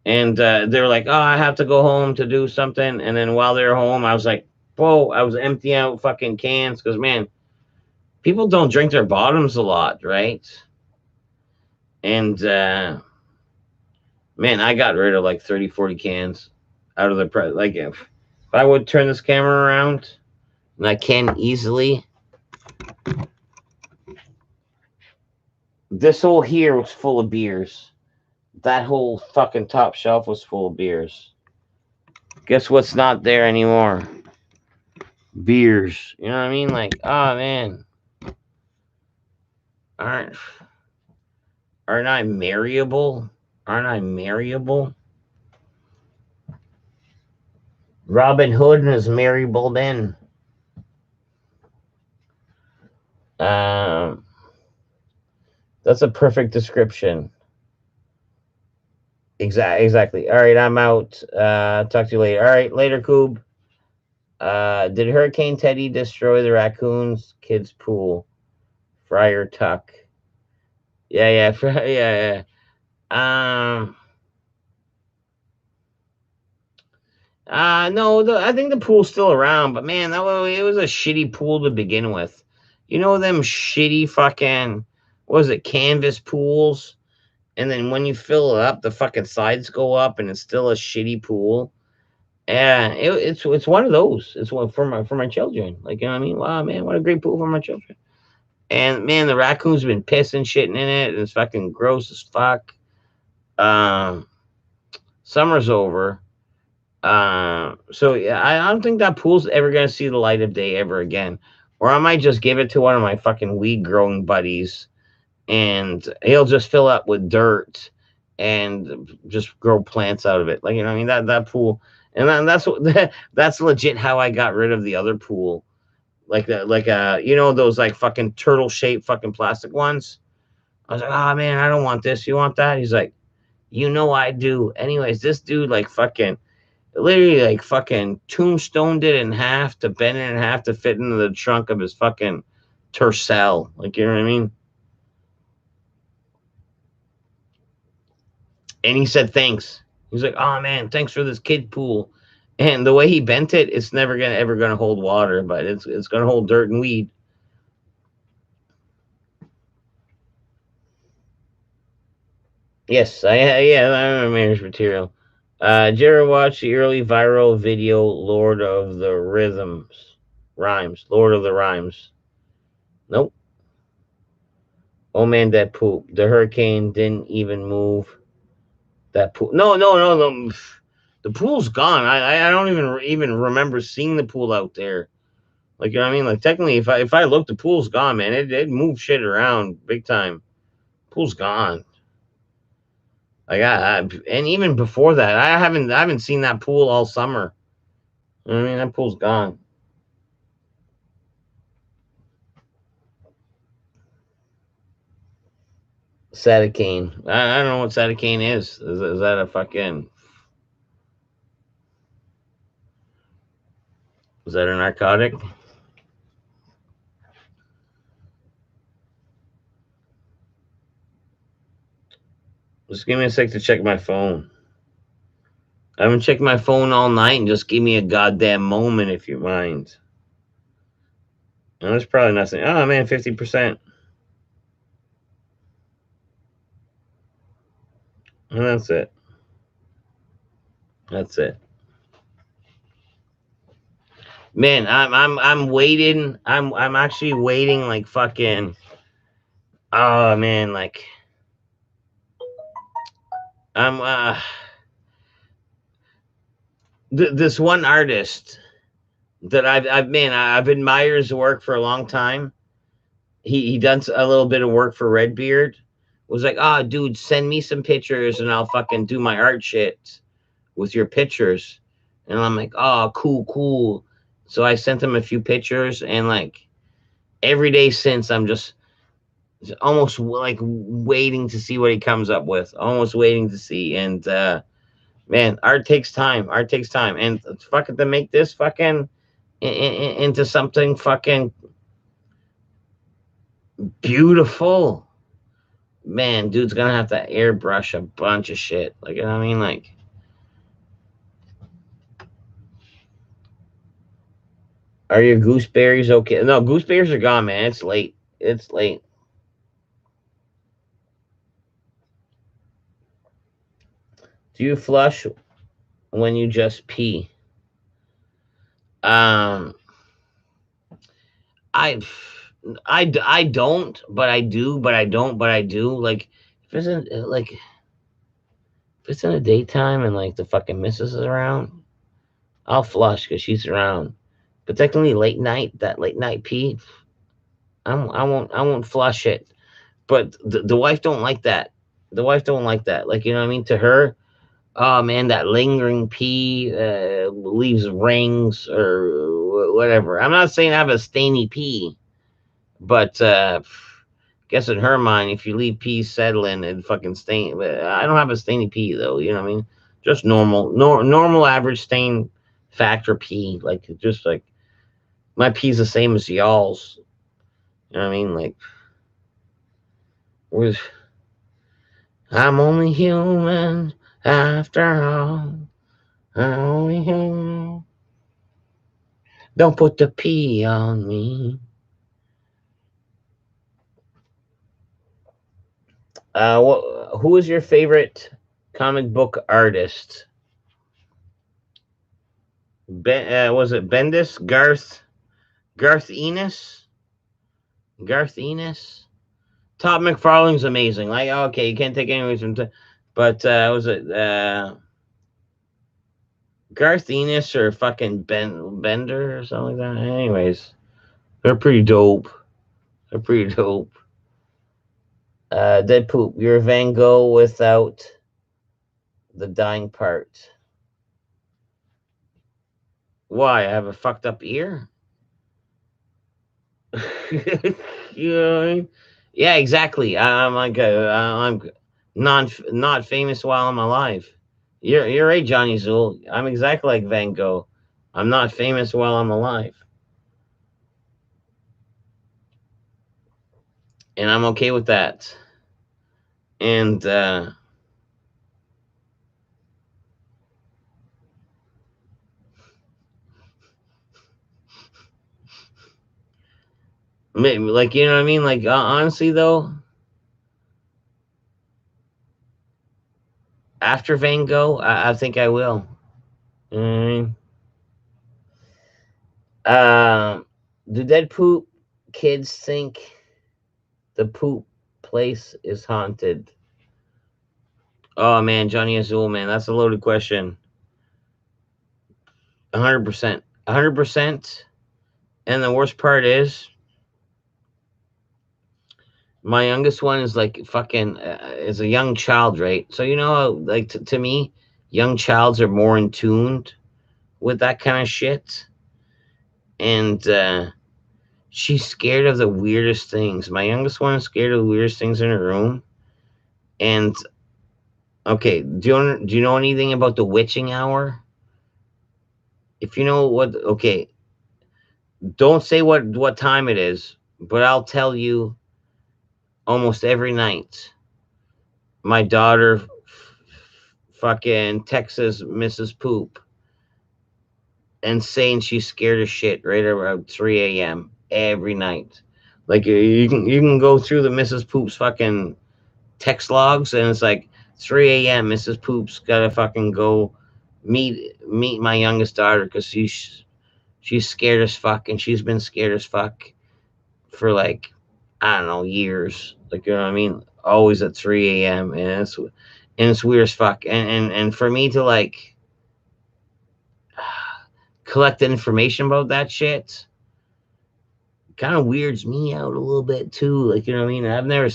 And they were like, oh, I have to go home to do something. And then while they're home, I was like, whoa, I was emptying out fucking cans because man, people don't drink their bottoms a lot, right? And man, I got rid of like 30, 40 cans out of the like if I would turn this camera around, and I can easily. This whole here was full of beers. That whole fucking top shelf was full of beers. Guess what's not there anymore? Beers. You know what I mean? Like, oh man. Aren't aren't I marryable? Aren't I marryable? Robin Hood and his marryable men. That's a perfect description. Exactly. All right, I'm out. Talk to you later. All right, later, Coob. Did Hurricane Teddy destroy the raccoons' kids' pool? Friar Tuck. Yeah, yeah. Um. No, I think the pool's still around, but man, it was a shitty pool to begin with. You know them shitty fucking, what was it, canvas pools? And then when you fill it up, the fucking sides go up, and it's still a shitty pool. Yeah, it's one of those. It's one for my children. Like you know what I mean? Wow, man, what a great pool for my children. And man, the raccoons been pissing shitting in it, and it's fucking gross as fuck. Um, Summer's over. So yeah, I don't think that pool's ever gonna see the light of day ever again. Or I might just give it to one of my fucking weed growing buddies, and he'll just fill up with dirt and just grow plants out of it. Like you know, what I mean that pool, and then that's legit how I got rid of the other pool, you know those like fucking turtle shaped fucking plastic ones. I was like, oh man, I don't want this. You want that? He's like, you know I do. Anyways, this dude like fucking literally like fucking tombstoned it in half to bend it in half to fit into the trunk of his fucking Tercel. Like, you know what I mean? And he said thanks. He's like, oh man, thanks for this kid pool. And the way he bent it, it's never gonna ever gonna hold water, but it's gonna hold dirt and weed. Yes, I'm marriage material. Did you ever watch the early viral video Lord of the Rhythms? Rhymes. Lord of the Rhymes. Nope. Oh man, that poop. The hurricane didn't even move. That pool. No. The pool's gone. I don't even remember seeing the pool out there. Like you know what I mean? Like technically, if I look, the pool's gone, man. It moved shit around big time. Pool's gone. Like and even before that, I haven't seen that pool all summer. You know what I mean? That pool's gone. Sadicane. I don't know what Sadicane is. Is that a fucking? Is that a narcotic? Just give me a sec to check my phone. I haven't checked my phone all night, and just give me a goddamn moment if you mind. No, there's probably nothing. Oh man, 50%. And that's it. That's it. Man, I'm waiting. I'm actually waiting like fucking. Oh man, like I'm this one artist that I've admired his work for a long time. He done a little bit of work for Redbeard. Was like, oh dude, send me some pictures and I'll fucking do my art shit with your pictures. And I'm like, oh cool. So I sent him a few pictures, and like every day since, I'm just almost like waiting to see what he comes up with, almost waiting to see. And man, art takes time. Art takes time, and fucking to make this fucking into something fucking beautiful. Man, dude's gonna have to airbrush a bunch of shit. Like, you know what I mean? Like, are your gooseberries okay? No, gooseberries are gone, man. It's late. It's late. Do you flush when you just pee? Um, I, I don't, but I do, but I don't, but I do. Like, if it's in, like, if it's in the daytime and like the fucking missus is around, I'll flush because she's around. But technically, late night, that late night pee, I won't flush it. But the wife don't like that. The wife don't like that. Like, you know what I mean? To her, oh man, that lingering pee leaves rings or whatever. I'm not saying I have a stainy pee, but guess in her mind, if you leave pee settling and fucking stain, I don't have a stainy pee though. You know what I mean? Just normal, normal average stain factor pee. Like, just like my pee's the same as y'all's. You know what I mean? Like, we're, I'm only human after all. I'm only human. Don't put the P on me. Who is your favorite comic book artist? Was it Bendis? Garth Ennis? Garth Ennis? Todd McFarlane's amazing. Like, okay, you can't take anyways from, but was it Garth Ennis or fucking Bender or something like that? Anyways, they're pretty dope. They're pretty dope. Dead poop. You're Van Gogh without the dying part. Why? I have a fucked up ear? You know what I mean? Yeah, exactly. I'm like I'm not famous while I'm alive. You're right, Johnny Zool. I'm exactly like Van Gogh. I'm not famous while I'm alive, and I'm okay with that. And like, you know what I mean? Like, honestly though, after Van Gogh, I think I will. You know what I mean? Do dead poop kids think the poop place is haunted? Oh man, Johnny Azul, man, that's a loaded question. 100%, 100%. And the worst part my youngest one is like fucking is a young child, right? So you know, like to me, young childs are more in tuned with that kind of shit, and she's scared of the weirdest things. My youngest one is scared of the weirdest things in her room, and okay, do you know anything about the witching hour? If you know what, okay, don't say what time it is, but I'll tell you almost every night. My daughter fucking texts Mrs. Poop and saying she's scared of shit right around 3 a.m. every night. Like, you can go through the Mrs. Poop's fucking text logs, and it's like 3 a.m. Mrs. Poop's gotta fucking go meet my youngest daughter because she's scared as fuck, and she's been scared as fuck for like, I don't know, years. Like, you know what I mean? Always at 3 a.m. And it's weird as fuck. And for me to like collect information about that shit kind of weirds me out a little bit too. Like, you know what I mean? I never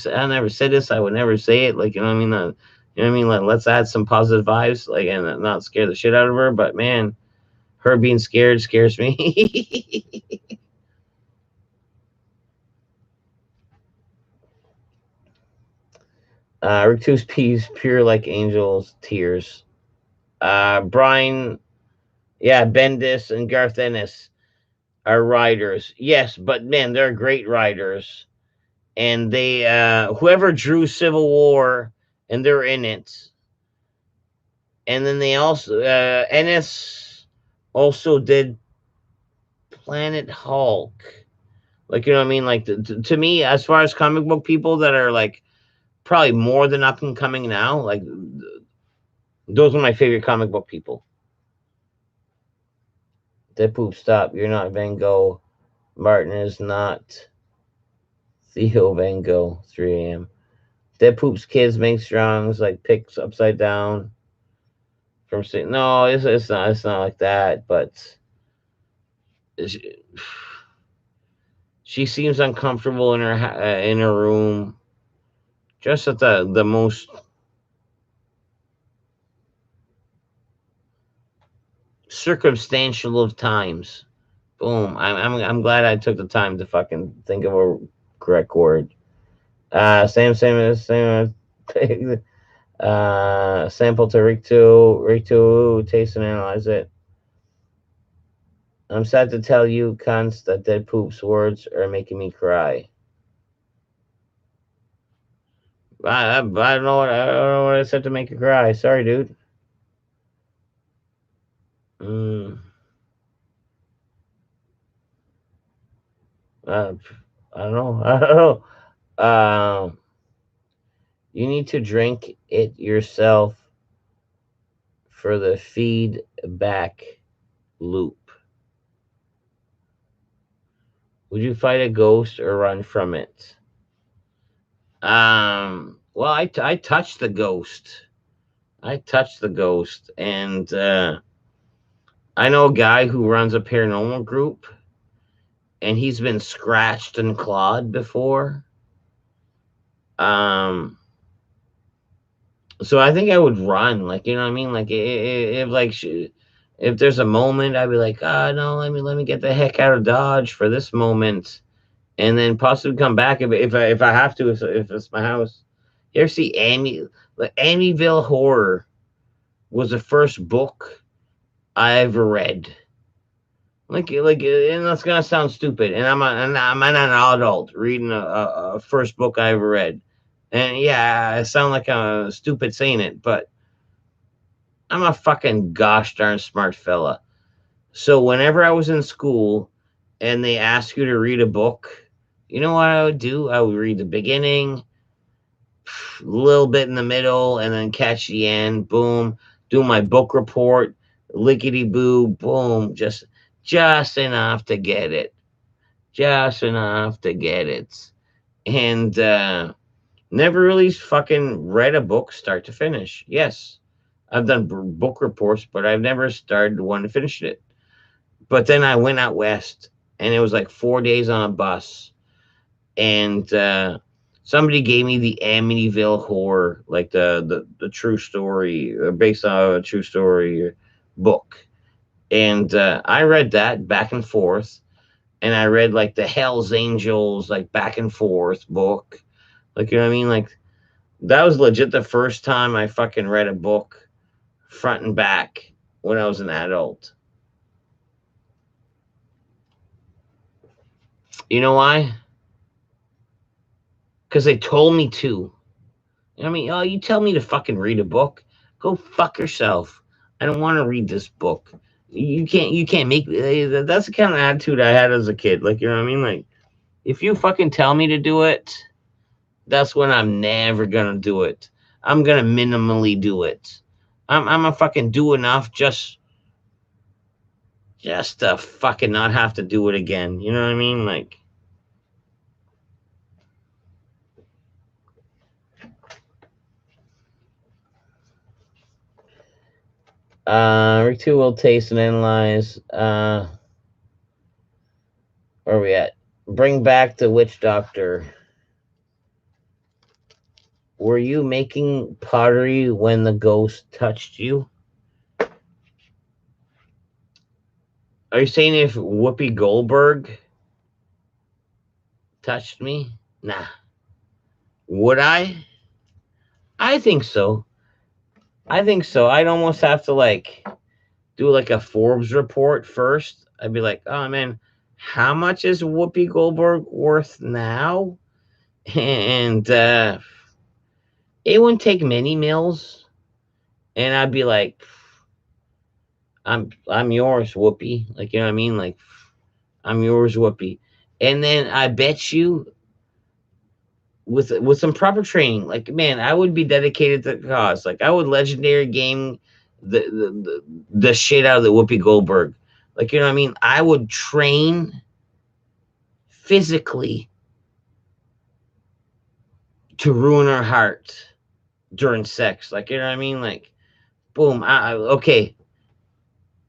said this. I would never say it. Like, you know what I mean? You know what I mean? Like, let's add some positive vibes, like, and not scare the shit out of her. But man, her being scared scares me. Rick Two's peas, pure like angels' tears. Brian, yeah, Bendis and Garth Ennis are writers. Yes, but man, they're great writers. And they, whoever drew Civil War, and they're in it. And then they also, Ennis also did Planet Hulk. Like, you know what I mean? Like, to me, as far as comic book people that are like probably more than up and coming now, like, those are my favorite comic book people. Dead Poop, stop. You're not Van Gogh. Martin is not Theo Van Gogh. 3 a.m. Dead Poop's kids make strongs like picks upside down from sitting. No, it's not like that. But she, she seems uncomfortable in her room, just at the most circumstantial of times. Boom. I'm glad I took the time to fucking think of a correct word. Same. Sample to Rick 2, taste and analyze it. I'm sad to tell you, cunts, that Dead Poop's words are making me cry. I don't know I don't know what I said to make you cry. Sorry, dude. Mm, uh, I don't know. I don't know. You need to drink it yourself for the feedback loop. Would you fight a ghost or run from it? Well, I touched the ghost. I touched the ghost, and I know a guy who runs a paranormal group, and he's been scratched and clawed before. Um, so I think I would run, like, you know what I mean, like, if like if there's a moment, I'd be like, ah, no, let me get the heck out of Dodge for this moment, and then possibly come back if I have to, if it's my house. You ever see Amityville Horror was the first book I ever read. And that's gonna sound stupid. And I'm an adult reading a first book I ever read. And yeah, I sound like I'm stupid saying it, but I'm a fucking gosh darn smart fella. So whenever I was in school and they asked you to read a book, you know what I would do? I would read the beginning, a little bit in the middle, and then catch the end. Boom. Do my book report. Lickety boo. Boom. Just enough to get it. Just enough to get it. And never really fucking read a book start to finish. Yes, I've done book reports, but I've never started one to finish it. But then I went out west, and it was like 4 days on a bus, and somebody gave me the Amityville Horror, like the true story, based on a true story book, and I read that back and forth, and I read like the Hell's Angels, like back and forth book, like, you know what I mean, like that was legit the first time I fucking read a book front and back when I was an adult. You know why? Because they told me to. I mean, oh, you tell me to fucking read a book? Go fuck yourself. I don't want to read this book. You can't make. That's the kind of attitude I had as a kid. Like, you know what I mean? Like, if you fucking tell me to do it, that's when I'm never gonna do it. I'm gonna minimally do it. I'm a fucking do enough just to fucking not have to do it again. You know what I mean? Like, Rick 2 will taste and analyze. Where are we at? Bring back the witch doctor. Were you making pottery when the ghost touched you? Are you saying if Whoopi Goldberg touched me? Nah. Would I? I think so. I think so. I'd almost have to like do like a Forbes report first. I'd be like, oh man, how much is Whoopi Goldberg worth now? And it wouldn't take many mills, and I'd be like, I'm yours, Whoopi. Like, you know what I mean? Like, I'm yours, Whoopi. And then I bet you with some proper training, like man, I would be dedicated to the cause. Like I would legendary game the shit out of the Whoopi Goldberg. Like you know what I mean? I would train physically to ruin her heart during sex. Like you know what I mean? Like boom. Okay.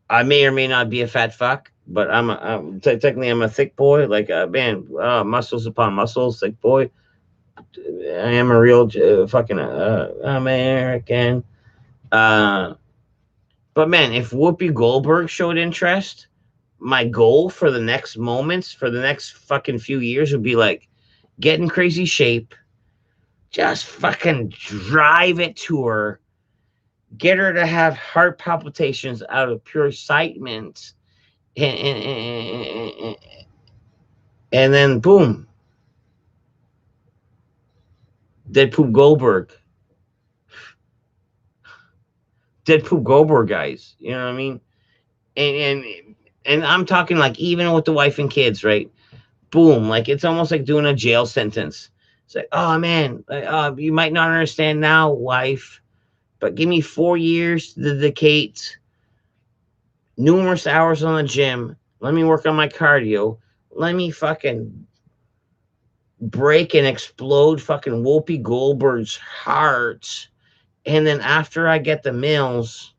I may or may not be a fat fuck, but technically I'm a thick boy. Like man, muscles upon muscles, thick boy. I am a real fucking American. Uh, but man, if Whoopi Goldberg showed interest, my goal for the next moments, for the next fucking few years, would be like get in crazy shape, just fucking drive it to her, get her to have heart palpitations out of pure excitement, and, and then boom, Deadpool Goldberg, Deadpool Goldberg, guys. You know what I mean? And and I'm talking like even with the wife and kids, right? Boom, like it's almost like doing a jail sentence. It's like, oh man, you might not understand now, wife, but give me 4 years to dedicate numerous hours on the gym. Let me work on my cardio. Let me fucking break and explode fucking Whoopi Goldberg's heart. And then after I get the mills,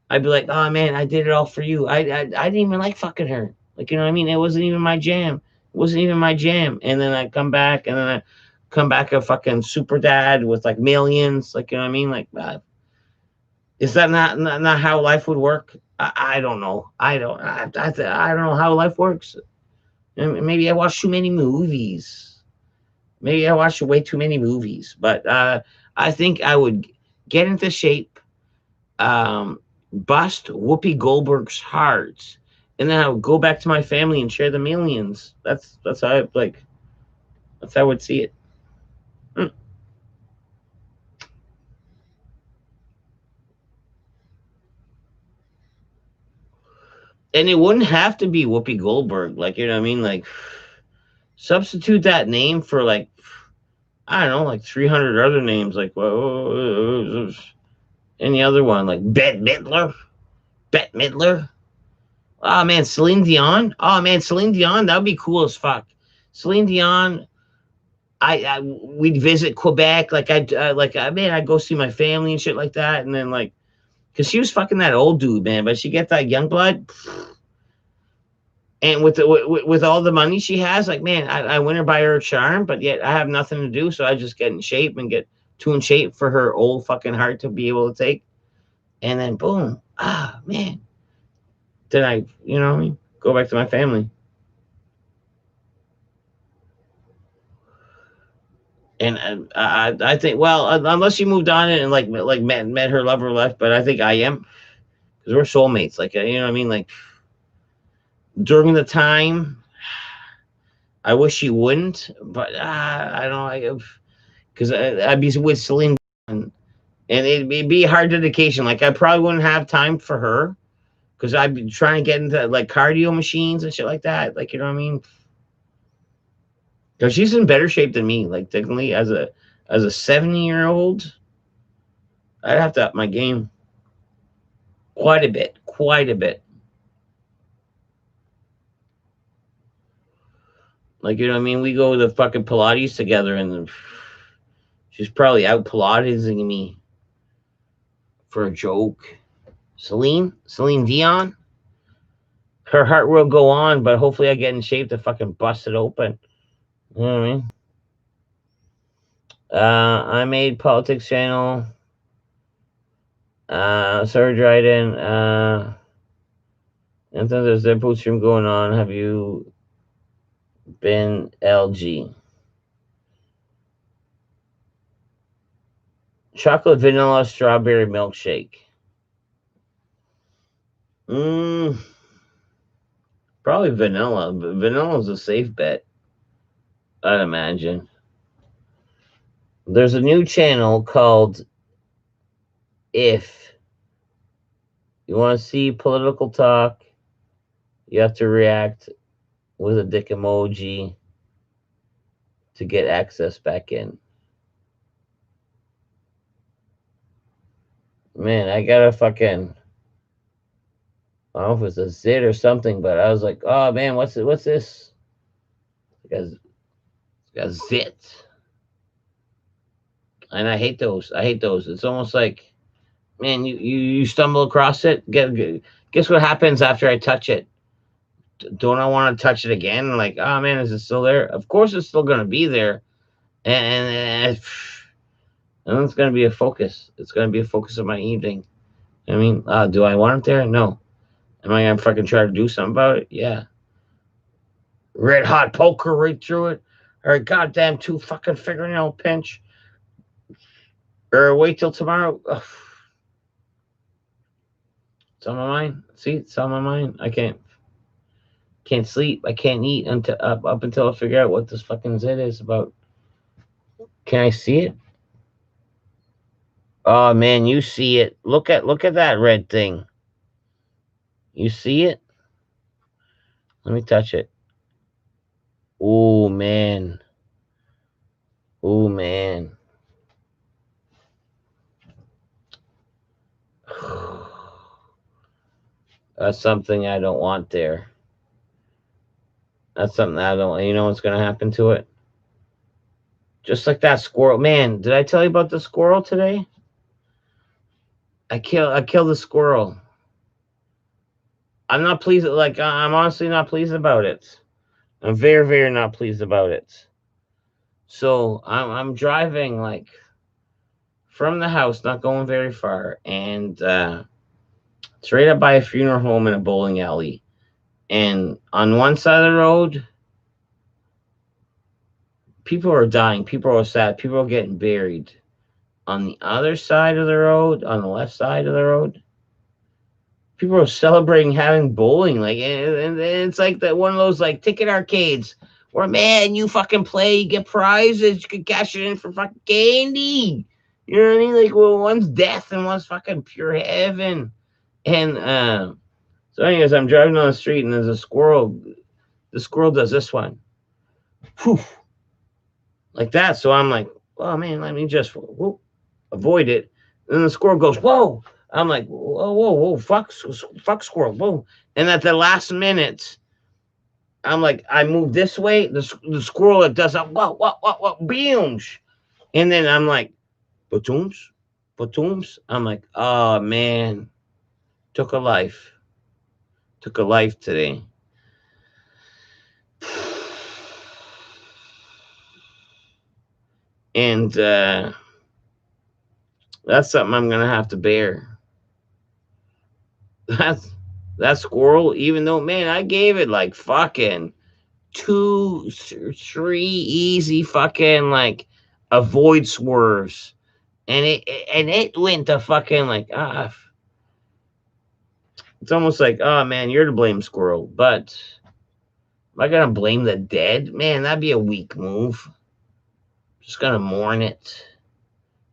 I'd be like, oh man, I did it all for you. I didn't even like fucking her. Like, you know what I mean? It wasn't even my jam. It wasn't even my jam. And then I come back and then I come back a fucking super dad with like millions. Like, you know what I mean? Like, is that not how life would work? I don't know. I don't know how life works. Maybe I watch too many movies. Maybe I watch way too many movies. But I think I would get into shape, bust Whoopi Goldberg's heart, and then I would go back to my family and share the millions. That's how I like. That's how I would see it. Hmm. And it wouldn't have to be Whoopi Goldberg. Like you know what I mean? Like substitute that name for like I don't know, like 300 other names. Like any other one, like Bette Midler, Bette Midler. Oh man, Celine Dion. Oh man, Celine Dion. That would be cool as fuck. Celine Dion. I we'd visit Quebec. Like I'd go see my family and shit like that. And then like, cause she was fucking that old dude, man. But she get that young blood, and with all the money she has, like man, I win her by her charm. But yet I have nothing to do, so I just get in shape and get too in shape for her old fucking heart to be able to take. And then boom, man. Then I, you know, what I mean, go back to my family. And I think well unless she moved on and like met her lover left, but I think I am because we're soulmates. Like you know what I mean. Like during the time, I wish she wouldn't, but I don't know because I'd be with Celine and it'd be hard dedication. Like I probably wouldn't have time for her because I'd be trying to get into like cardio machines and shit like that. Like you know what I mean. Because she's in better shape than me. Like technically, as a 70-year-old, I'd have to up my game quite a bit, quite a bit. Like you know what I mean? We go to fucking Pilates together, and she's probably out Pilatesing me for a joke. Celine Dion, her heart will go on, but hopefully I get in shape to fucking bust it open. You know what I mean? I made politics channel. Sarah Dryden. And then there's that boot stream going on. Have you been LG? Chocolate vanilla strawberry milkshake. Mm, probably vanilla. Vanilla's a safe bet, I'd imagine. There's a new channel called If. You want to see political talk, you have to react with a dick emoji to get access back in. Man, I got a fucking, I don't know if it's a zit or something, but I was like, oh man, what's it? What's this? Got zit, and I hate those. I hate those. It's almost like, man, you stumble across it. Guess what happens after I touch it? Don't I want to touch it again? Like, oh man, is it still there? Of course, it's still gonna be there, and and it's gonna be a focus. It's gonna be a focus of my evening. I mean, do I want it there? No. Am I gonna fucking try to do something about it? Yeah. Red hot poker right through it. Or goddamn two fucking fingernail pinch. Or wait till tomorrow. Ugh. It's on my mind. See, it's on my mind. I can't sleep. I can't eat until up until I figure out what this fucking zit is about. Can I see it? Oh man, you see it. Look at that red thing. You see it? Let me touch it. Oh man. Oh man. That's something I don't want there. That's something I don't. You know what's gonna happen to it? Just like that squirrel. Man, did I tell you about the squirrel today? I killed the squirrel. I'm not pleased. Like I'm honestly not pleased about it. I'm very very not pleased about it. So I'm driving like from the house, not going very far, and it's right up by a funeral home and a bowling alley. And on one side of the road, people are dying, people are sad, people are getting buried. On the other side of the road, on the left side of the road, people are celebrating having bowling. Like, and it's like that one of those like ticket arcades where man, you fucking play, you get prizes, you can cash it in for fucking candy. You know what I mean? Like, well, one's death and one's fucking pure heaven. And so, anyways, I'm driving on the street and there's a squirrel. The squirrel does this one, whew, like that. So I'm like, oh man, let me just whoop, avoid it. And then the squirrel goes, whoa. I'm like, whoa, whoa, whoa, fuck squirrel, whoa. And at the last minute, I'm like, I move this way. The squirrel that does that, what, beams. And then I'm like, batooms, batooms. I'm like, oh man, took a life, took a life today. And that's something I'm gonna have to bear. That's that squirrel. Even though, man, I gave it like fucking two, three easy fucking like avoid swerves, and it went to fucking like It's almost like, oh man, you're to blame, squirrel. But am I gonna blame the dead? Man, that'd be a weak move. Just gonna mourn it.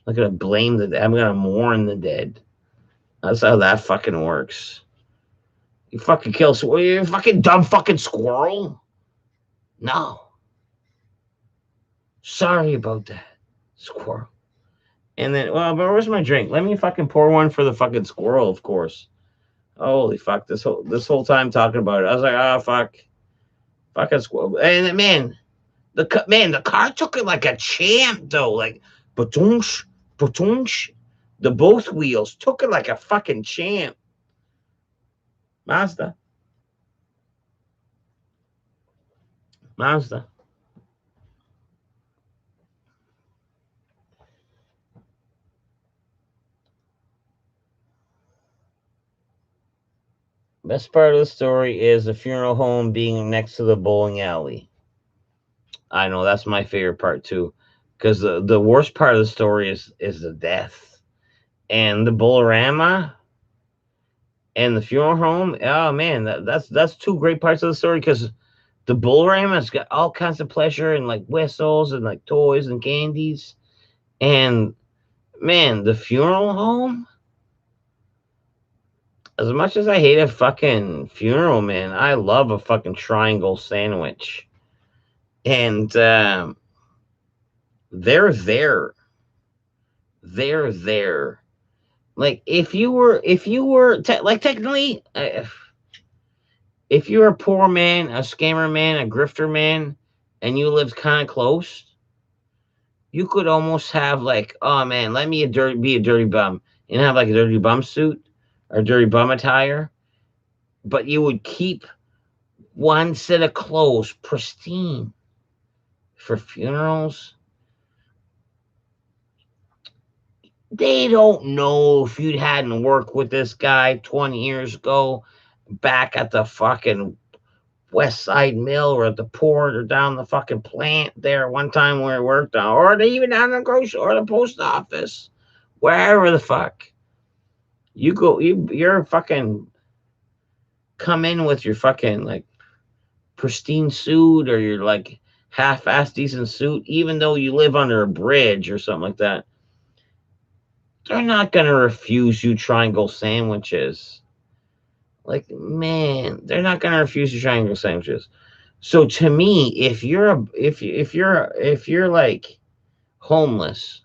I'm not gonna blame the dead. I'm gonna mourn the dead. That's how that fucking works. You fucking kill squirrel. You fucking dumb fucking squirrel. No. Sorry about that, squirrel. And then, well, but where's my drink? Let me fucking pour one for the fucking squirrel, of course. Holy fuck! This whole time talking about it, I was like, oh fuck, fucking squirrel. And man, the car took it like a champ though, like batunch, batunch. The both wheels took it like a fucking champ. Mazda, Mazda. Best part of the story is the funeral home being next to the bowling alley. I know that's my favorite part too. because the worst part of the story is the death and the Bolorama and the funeral home. Oh man, that's two great parts of the story because the Bolorama's got all kinds of pleasure and like whistles and like toys and candies, and man, the funeral home. As much as I hate a fucking funeral, man, I love a fucking triangle sandwich, and they're there. They're there. Like like technically, if you're a poor man, a scammer man, a grifter man, and you lived kind of close, you could almost have like, oh man, let me be a dirty bum and have like a dirty bum suit or dirty bum attire, but you would keep one set of clothes pristine for funerals. They don't know if you hadn't worked with this guy 20 years ago back at the fucking West Side Mill or at the port or down the fucking plant there one time where he worked, or even down the grocery or the post office, wherever the fuck. You go, you're fucking come in with your fucking like pristine suit or your like half-ass decent suit, even though you live under a bridge or something like that. They're not gonna refuse you triangle sandwiches. Like, man, they're not gonna refuse you triangle sandwiches. So to me, if you're like homeless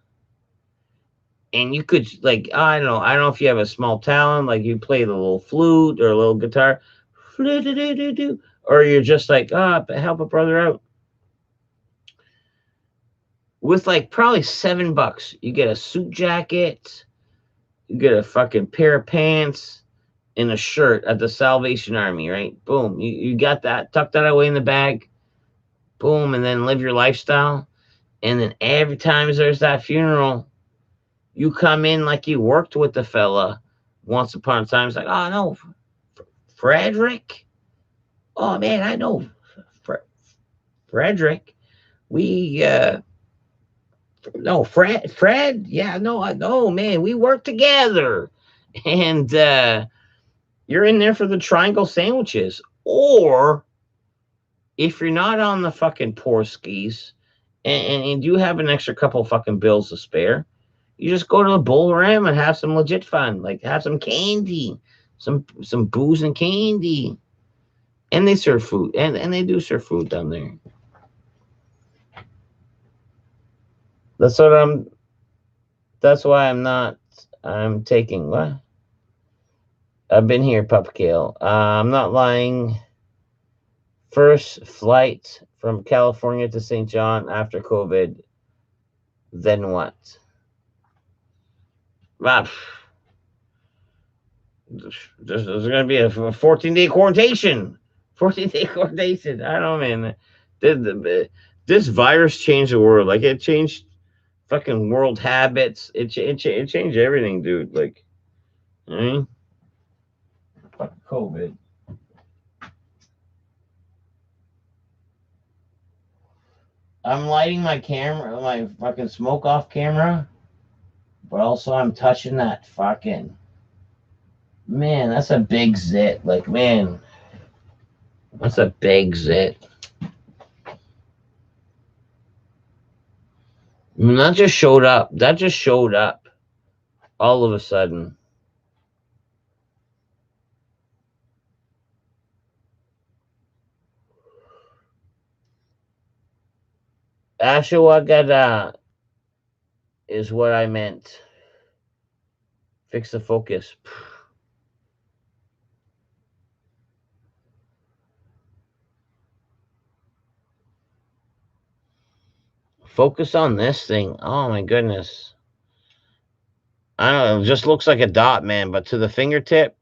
and you could like I don't know if you have a small talent, like you play the little flute or a little guitar, or you're just like help a brother out with like probably $7. You get a suit jacket, you get a fucking pair of pants and a shirt at the Salvation Army, right? Boom, you got that, tuck that away in the bag, boom, and then live your lifestyle. And then every time there's that funeral, you come in like you worked with the fella once upon a time. It's like, oh no, Frederick. Oh man, I know Frederick. We no Fred. Yeah, no, I know, man. We work together, and you're in there for the triangle sandwiches, or if you're not on the fucking poor skis and you have an extra couple fucking bills to spare, you just go to the Bowl-O-Ram and have some legit fun. Like have some candy, some booze and candy. And they serve food. And they do serve food down there. That's what I'm that's why I'm taking what? I've been here, Pupkale. I'm not lying. First flight from California to St. John after COVID. Then what? Ah, there's going to be a 14-day quarantine. 14-day quarantine. I don't know, man. This virus changed the world. Like, it changed fucking world habits. It changed everything, dude. Like, I mean, fuck COVID. I'm lighting my camera, my fucking smoke off camera, but also I'm touching that fucking. Man, that's a big zit. Like, man, that's a big zit. I mean, that just showed up. That just showed up all of a sudden. Ashwagandha is what I meant. Fix the focus. Focus on this thing. Oh my goodness. I don't know. It just looks like a dot, man. But to the fingertip,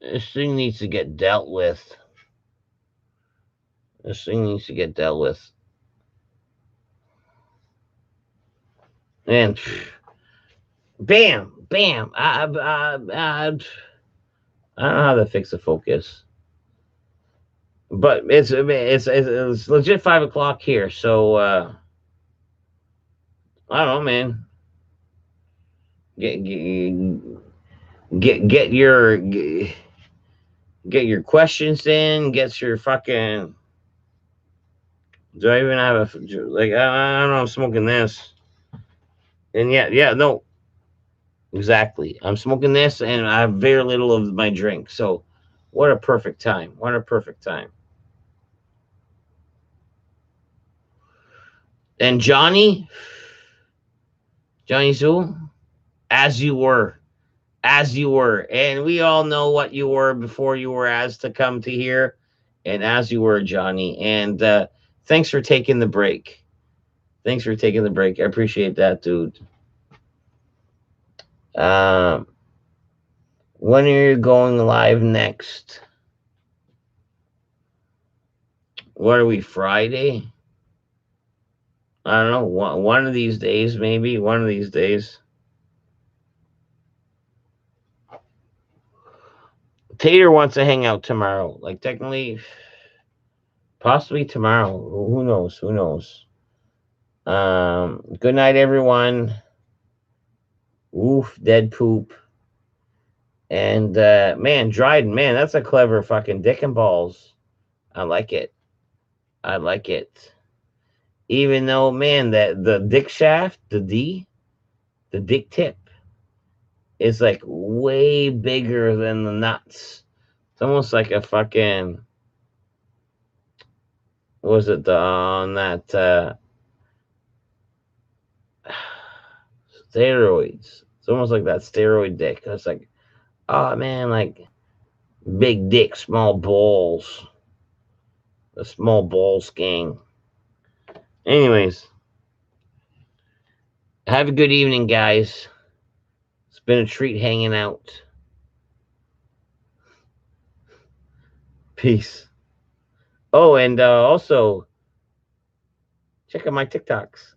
this thing needs to get dealt with. This thing needs to get dealt with. And bam, bam. I don't know how to fix the focus. But it's legit 5 o'clock here. So I don't know, man. Get get your questions in. Get your fucking. Do I even have a like? I don't know. I'm smoking this, and yeah, no, exactly. I'm smoking this, and I have very little of my drink. So, what a perfect time! What a perfect time! And Johnny Zoo, as you were, as you were, and we all know what you were before you were asked to come to here, and as you were, Johnny. And thanks for taking the break. Thanks for taking the break. I appreciate that, dude. Um, when are you going live next? What are we, Friday? I don't know. One of these days, maybe. One of these days. Tater wants to hang out tomorrow. Like, technically, possibly tomorrow. Who knows? Who knows? Good night, everyone. Oof, dead poop. And, man, Dryden, man, that's a clever fucking dick and balls. I like it. I like it. Even though, man, that the dick shaft, the dick tip, is like way bigger than the nuts. It's almost like a fucking, what was it, on that steroids. It's almost like that steroid dick. It's like, oh man, like big dick, small balls. The small balls gang. Anyways, have a good evening, guys. It's been a treat hanging out. Peace. Oh, and also check out my TikToks.